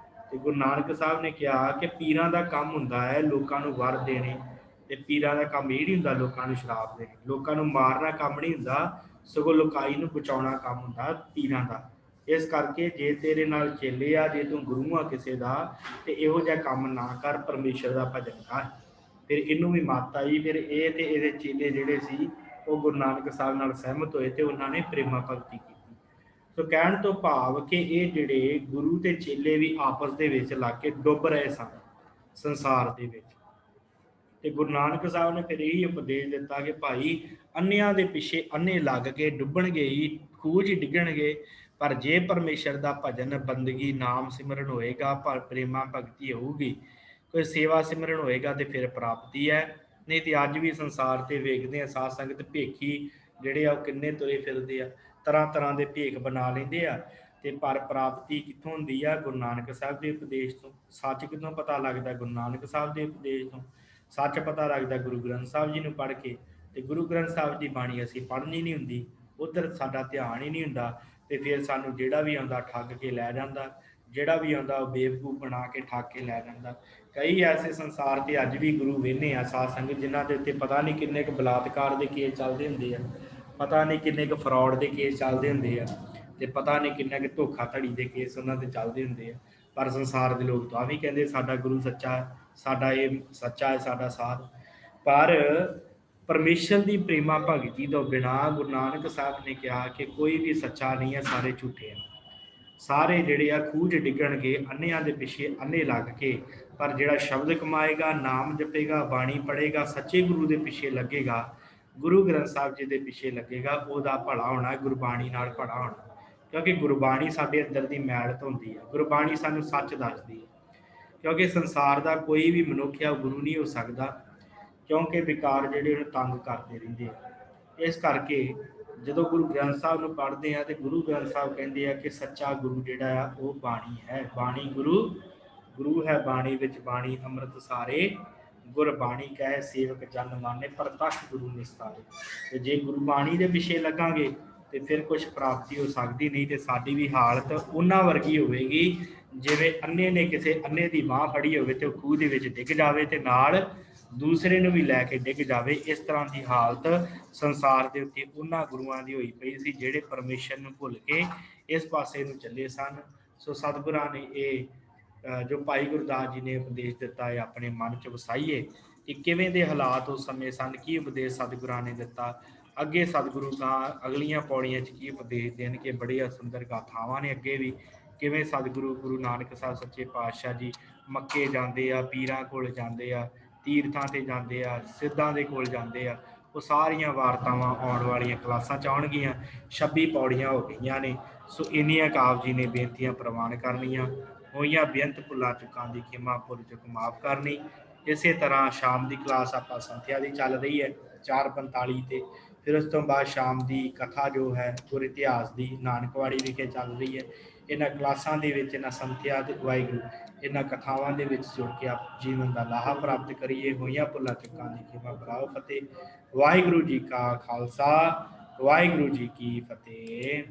ਤੇ ਗੁਰੂ ਨਾਨਕ ਸਾਹਿਬ ਨੇ ਕਿਹਾ ਕਿ ਪੀਰਾਂ ਦਾ ਕੰਮ ਹੁੰਦਾ ਹੈ ਲੋਕਾਂ ਨੂੰ ਵਰ ਦੇਣੇ, ਤੇ ਪੀਰਾਂ ਦਾ ਕੰਮ ਇਹ ਨਹੀਂ ਹੁੰਦਾ ਲੋਕਾਂ ਨੂੰ ਸ਼ਰਾਪ ਦੇਣੇ। ਲੋਕਾਂ ਨੂੰ ਮਾਰਨਾ ਕੰਮ ਨਹੀਂ ਹੁੰਦਾ, ਸਗੋਂ ਲੋਕਾਈ ਨੂੰ ਬਚਾਉਣਾ ਕੰਮ ਹੁੰਦਾ ਪੀਰਾਂ ਦਾ। ਇਸ ਕਰਕੇ ਜੇ ਤੇਰੇ ਨਾਲ ਚੇਲੇ ਆ, ਜੇ ਤੂੰ ਗੁਰੂ ਆ ਕਿਸੇ ਦਾ, ਤੇ ਇਹੋ ਜਿਹਾ ਕੰਮ ਨਾ ਕਰ, ਪਰਮੇਸ਼ਰ ਦਾ ਭਜਨ ਕਰ। ਫਿਰ ਇਹਨੂੰ ਵੀ ਮੱਤ ਆਈ। ਫਿਰ ਇਹ ਤੇ ਇਹਦੇ ਚੇਲੇ ਜਿਹੜੇ ਸੀ ਉਹ ਗੁਰੂ ਨਾਨਕ ਸਾਹਿਬ ਨਾਲ ਸਹਿਮਤ ਹੋਏ ਤੇ ਉਹਨਾਂ ਨੇ ਪ੍ਰੇਮਾ ਭਗਤੀ ਕੀਤੀ। ਸੋ ਕਹਿਣ ਤੋਂ ਭਾਵ ਕਿ ਇਹ ਜਿਹੜੇ ਗੁਰੂ ਤੇ ਚੇਲੇ ਵੀ ਆਪਸ ਦੇ ਵਿੱਚ ਲੱਗ ਕੇ ਡੁੱਬ ਰਹੇ ਸਨ ਸੰਸਾਰ ਦੇ ਵਿੱਚ। ਤੇ ਗੁਰੂ ਨਾਨਕ ਸਾਹਿਬ ਨੇ ਫਿਰ ਇਹੀ ਉਪਦੇਸ਼ ਦਿੱਤਾ ਕਿ ਭਾਈ ਅੰਨਿਆਂ ਦੇ ਪਿੱਛੇ ਅੰਨੇ ਲੱਗ ਕੇ ਡੁੱਬਣਗੇ ਹੀ, ਖੂਹ 'ਚ ਡਿੱਗਣਗੇ, ਪਰ ਜੇ ਪਰਮੇਸ਼ਰ ਦਾ ਭਜਨ, ਬੰਦਗੀ, ਨਾਮ ਸਿਮਰਨ ਹੋਏਗਾ, ਪਰ ਪ੍ਰੇਮਾ ਭਗਤੀ ਹੋਊਗੀ, ਕੋਈ ਸੇਵਾ ਸਿਮਰਨ ਹੋਏਗਾ ਤੇ ਫਿਰ ਪ੍ਰਾਪਤੀ ਹੈ। ਨਹੀਂ ਤੇ ਅੱਜ ਵੀ ਸੰਸਾਰ ਤੇ ਵੇਖਦੇ ਆ ਸਾਧ ਸੰਗਤ ਭੇਖੀ ਜਿਹੜੇ ਆ ਉਹ ਕਿੰਨੇ ਤੁਰੇ ਫਿਰਦੇ ਆ, ਤਰ੍ਹਾਂ ਤਰ੍ਹਾਂ ਦੇ ਭੇਖ ਬਣਾ ਲੈਂਦੇ ਆ। ਤੇ ਪਰ ਪ੍ਰਾਪਤੀ ਕਿੱਥੋਂ ਹੁੰਦੀ ਆ? ਗੁਰੂ ਨਾਨਕ ਸਾਹਿਬ ਦੇ ਉਪਦੇਸ਼ ਤੋਂ। ਸੱਚ ਕਿੱਥੋਂ ਪਤਾ ਲੱਗਦਾ? ਗੁਰੂ ਨਾਨਕ ਸਾਹਿਬ ਦੇ ਉਪਦੇਸ਼ ਤੋਂ। ਸੱਚ ਪਤਾ ਲੱਗਦਾ ਗੁਰੂ ਗ੍ਰੰਥ ਸਾਹਿਬ ਜੀ ਨੂੰ ਪੜ੍ਹ ਕੇ। ਤੇ ਗੁਰੂ ਗ੍ਰੰਥ ਸਾਹਿਬ ਦੀ ਬਾਣੀ ਅਸੀਂ ਪੜ੍ਹਨੀ ਨਹੀਂ ਹੁੰਦੀ, ਉੱਧਰ ਸਾਡਾ ਧਿਆਨ ਹੀ ਨਹੀਂ ਹੁੰਦਾ। ਤੇ ਫਿਰ ਸਾਨੂੰ ਜਿਹੜਾ ਵੀ ਆਉਂਦਾ ਠੱਗ ਕੇ ਲੈ ਜਾਂਦਾ, ਜਿਹੜਾ ਵੀ ਆਉਂਦਾ ਉਹ ਬੇਵਕੂਫ ਬਣਾ ਕੇ ਠੱਗ ਕੇ ਲੈ ਜਾਂਦਾ। ਕਈ ਐਸੇ ਸੰਸਾਰ ਤੇ ਅੱਜ ਵੀ ਗੁਰੂ ਵੇਖਦੇ ਆ ਸਾਧ ਸੰਗਤ, ਜਿਨ੍ਹਾਂ ਦੇ ਉੱਤੇ ਪਤਾ ਨਹੀਂ ਕਿੰਨੇ ਕੁ ਬਲਾਤਕਾਰ ਦੇ ਕੇਸ ਚੱਲਦੇ ਹੁੰਦੇ ਆ, ਪਤਾ ਨਹੀਂ ਕਿੰਨੇ ਕੁ ਫਰੌਡ ਦੇ ਕੇਸ ਚੱਲਦੇ ਹੁੰਦੇ ਆ, ਤੇ ਪਤਾ ਨਹੀਂ ਕਿੰਨਾ ਕੁ ਧੋਖਾਧੜੀ ਦੇ ਕੇਸ ਉਹਨਾਂ ਦੇ ਚੱਲਦੇ ਹੁੰਦੇ ਆ। ਪਰ ਸੰਸਾਰ ਦੇ ਲੋਕ ਤਾਂ ਵੀ ਕਹਿੰਦੇ ਸਾਡਾ ਗੁਰੂ ਸੱਚਾ ਹੈ, ਸਾਡਾ ਇਹ ਸੱਚਾ ਹੈ, ਸਾਡਾ ਸਾਧ। ਪਰ ਪਰਮੇਸ਼ਰ ਦੀ ਪ੍ਰੇਮਾ ਭਗਤੀ ਤੋਂ ਬਿਨਾਂ ਗੁਰੂ ਨਾਨਕ ਸਾਹਿਬ ਨੇ ਕਿਹਾ ਕਿ ਕੋਈ ਵੀ ਸੱਚਾ ਨਹੀਂ ਹੈ, ਸਾਰੇ ਝੂਠੇ ਆ। ਸਾਰੇ ਜਿਹੜੇ ਆ ਖੂਹ 'ਚ ਡਿੱਗਣਗੇ ਅੰਨਿਆਂ ਦੇ ਪਿੱਛੇ ਅੰਨੇ ਲੱਗ ਕੇ। ਪਰ ਜਿਹੜਾ ਸ਼ਬਦ ਕਮਾਏਗਾ, ਨਾਮ ਜਪੇਗਾ, ਬਾਣੀ ਪੜ੍ਹੇਗਾ, ਸੱਚੇ ਗੁਰੂ ਦੇ ਪਿੱਛੇ ਲੱਗੇਗਾ, ਗੁਰੂ ਗ੍ਰੰਥ ਸਾਹਿਬ ਜੀ ਦੇ ਪਿੱਛੇ ਲੱਗੇਗਾ, ਉਹਦਾ ਭਲਾ ਹੋਣਾ, ਗੁਰਬਾਣੀ ਨਾਲ ਭਲਾ ਹੋਣਾ। ਕਿਉਂਕਿ ਗੁਰਬਾਣੀ ਸਾਡੇ ਅੰਦਰ ਦੀ ਮੈਲ ਧੋਂਦੀ ਹੈ, ਗੁਰਬਾਣੀ ਸਾਨੂੰ ਸੱਚ ਦੱਸਦੀ ਹੈ। ਕਿਉਂਕਿ ਸੰਸਾਰ ਦਾ ਕੋਈ ਵੀ ਮਨੁੱਖ ਆ ਉਹ ਗੁਰੂ ਨਹੀਂ ਹੋ ਸਕਦਾ, ਕਿਉਂਕਿ ਵਿਕਾਰ ਜਿਹੜੇ ਉਹਨੂੰ ਤੰਗ ਕਰਦੇ ਰਹਿੰਦੇ ਆ। ਇਸ ਕਰਕੇ ਜਦੋਂ ਗੁਰੂ ਗ੍ਰੰਥ ਸਾਹਿਬ ਨੂੰ ਪੜ੍ਹਦੇ ਆ ਤੇ ਗੁਰੂ ਗ੍ਰੰਥ ਸਾਹਿਬ ਕਹਿੰਦੇ ਆ ਕਿ ਸੱਚਾ ਗੁਰੂ ਜਿਹੜਾ ਆ ਉਹ ਬਾਣੀ ਹੈ। ਬਾਣੀ ਗੁਰੂ ਹੈ, ਬਾਣੀ ਵਿੱਚ ਬਾਣੀ ਅੰਮ੍ਰਿਤ ਸਾਰੇ, ਗੁਰਬਾਣੀ ਕਹੇ ਸੇਵਕ ਜਨ ਮਾਨੇ, ਪ੍ਰਤੱਖ ਗੁਰੂ ਨਿਸਤਾਰੇ। ਤੇ ਜੇ ਗੁਰਬਾਣੀ ਦੇ ਪਿੱਛੇ ਲੱਗਾਂਗੇ ਤੇ ਫਿਰ ਕੁਝ ਪ੍ਰਾਪਤੀ ਹੋ ਸਕਦੀ, ਨਹੀਂ ਤੇ ਸਾਡੀ ਵੀ ਹਾਲਤ ਉਹਨਾਂ ਵਰਗੀ ਹੋਵੇਗੀ ਜਿਵੇਂ ਅੰਨੇ ਨੇ ਕਿਸੇ ਅੰਨੇ ਦੀ ਬਾਂਹ ਫੜੀ ਹੋਵੇ ਤੇ ਉਹ ਖੂਹ ਦੇ ਵਿੱਚ ਡਿੱਗ ਜਾਵੇ ਤੇ ਨਾਲ ਦੂਸਰੇ ਨੂੰ ਵੀ ਲੈ ਕੇ ਡਿੱਗ ਜਾਵੇ। ਇਸ ਤਰ੍ਹਾਂ ਦੀ ਹਾਲਤ ਸੰਸਾਰ ਦੇ ਉੱਤੇ ਉਹਨਾਂ ਗੁਰੂਆਂ ਦੀ ਹੋਈ ਪਈ ਸੀ ਜਿਹੜੇ ਪਰਮੇਸ਼ਰ ਨੂੰ ਭੁੱਲ ਕੇ ਇਸ ਪਾਸੇ ਨੂੰ ਚੱਲੇ ਸਨ। ਸੋ ਸਤਿਗੁਰਾਂ ਨੇ ਇਹ ਜੋ ਭਾਈ ਗੁਰਦਾਸ ਜੀ ਨੇ ਉਪਦੇਸ਼ ਦਿੱਤਾ ਹੈ ਆਪਣੇ ਮਨ 'ਚ ਵਸਾਈਏ ਕਿ ਕਿਵੇਂ ਦੇ ਹਾਲਾਤ ਉਸ ਸਮੇਂ ਸਨ, ਕੀ ਉਪਦੇਸ਼ ਸਤਿਗੁਰਾਂ ਨੇ ਦਿੱਤਾ। ਅੱਗੇ ਸਤਿਗੁਰੂ ਤਾਂ ਅਗਲੀਆਂ ਪੌੜੀਆਂ 'ਚ ਕੀ ਉਪਦੇਸ਼ ਦੇਣਗੇ, ਬੜੀਆਂ ਸੁੰਦਰ ਗਾਥਾਵਾਂ ਨੇ ਅੱਗੇ ਵੀ। ਕਿਵੇਂ ਸਤਿਗੁਰੂ ਗੁਰੂ ਨਾਨਕ ਸਾਹਿਬ ਸੱਚੇ ਪਾਤਸ਼ਾਹ ਜੀ ਮੱਕੇ ਜਾਂਦੇ ਆ, ਪੀਰਾਂ ਕੋਲ ਜਾਂਦੇ ਆ, ਤੀਰਥਾਂ ਤੇ ਜਾਂਦੇ ਆ, ਸਿੱਧਾਂ ਦੇ ਕੋਲ ਜਾਂਦੇ ਆ। ਉਹ ਸਾਰੀਆਂ ਵਾਰਤਾਵਾਂ ਆਉਣ ਵਾਲੀਆਂ ਕਲਾਸਾਂ 'ਚ ਆਉਣਗੀਆਂ। 26 ਪੌੜੀਆਂ ਹੋ ਗਈਆਂ ਨੇ। ਸੋ ਇੰਨੀਆਂ ਕਾਬ ਜੀ ਨੇ ਬੇਨਤੀਆਂ ਪ੍ਰਵਾਨ ਕਰਨੀਆਂ। ਹੋਈਆਂ ਬੇਅੰਤ ਭੁੱਲਾਂ ਚੁੱਕਾਂ ਦੀ ਖਿਮਾ ਭੁੱਲ ਚੁੱਕ ਮਾਫ ਕਰਨੀ। ਇਸੇ ਤਰ੍ਹਾਂ ਸ਼ਾਮ ਦੀ ਕਲਾਸ ਆਪਾਂ ਸੰਥਿਆ ਦੀ ਚੱਲ ਰਹੀ ਹੈ 4:45 ਤੇ। ਫਿਰ ਉਸ ਤੋਂ ਬਾਅਦ ਸ਼ਾਮ ਦੀ ਕਥਾ ਜੋ ਹੈ ਗੁਰ ਇਤਿਹਾਸ ਦੀ ਨਾਨਕਵਾੜੀ ਵਿਖੇ ਚੱਲ ਰਹੀ ਹੈ। ਇਹਨਾਂ ਕਲਾਸਾਂ ਦੇ ਵਿੱਚ, ਇਹਨਾਂ ਸੰਥਿਆ ਦੇ ਵਾਹਿਗੁਰੂ ਇਹਨਾਂ ਕਥਾਵਾਂ ਦੇ ਵਿੱਚ ਜੁੜ ਕੇ ਆਪ ਜੀਵਨ ਦਾ ਲਾਹਾ ਪ੍ਰਾਪਤ ਕਰੀਏ। ਹੋਈਆਂ ਭੁੱਲਾਂ ਚੁੱਕਾਂ ਦੀ ਖਿਮਾ ਕਰਾਓ। ਫਤਿਹ। ਵਾਹਿਗੁਰੂ ਜੀ ਕਾ ਖਾਲਸਾ, ਵਾਹਿਗੁਰੂ ਜੀ ਕੀ ਫਤਿਹ।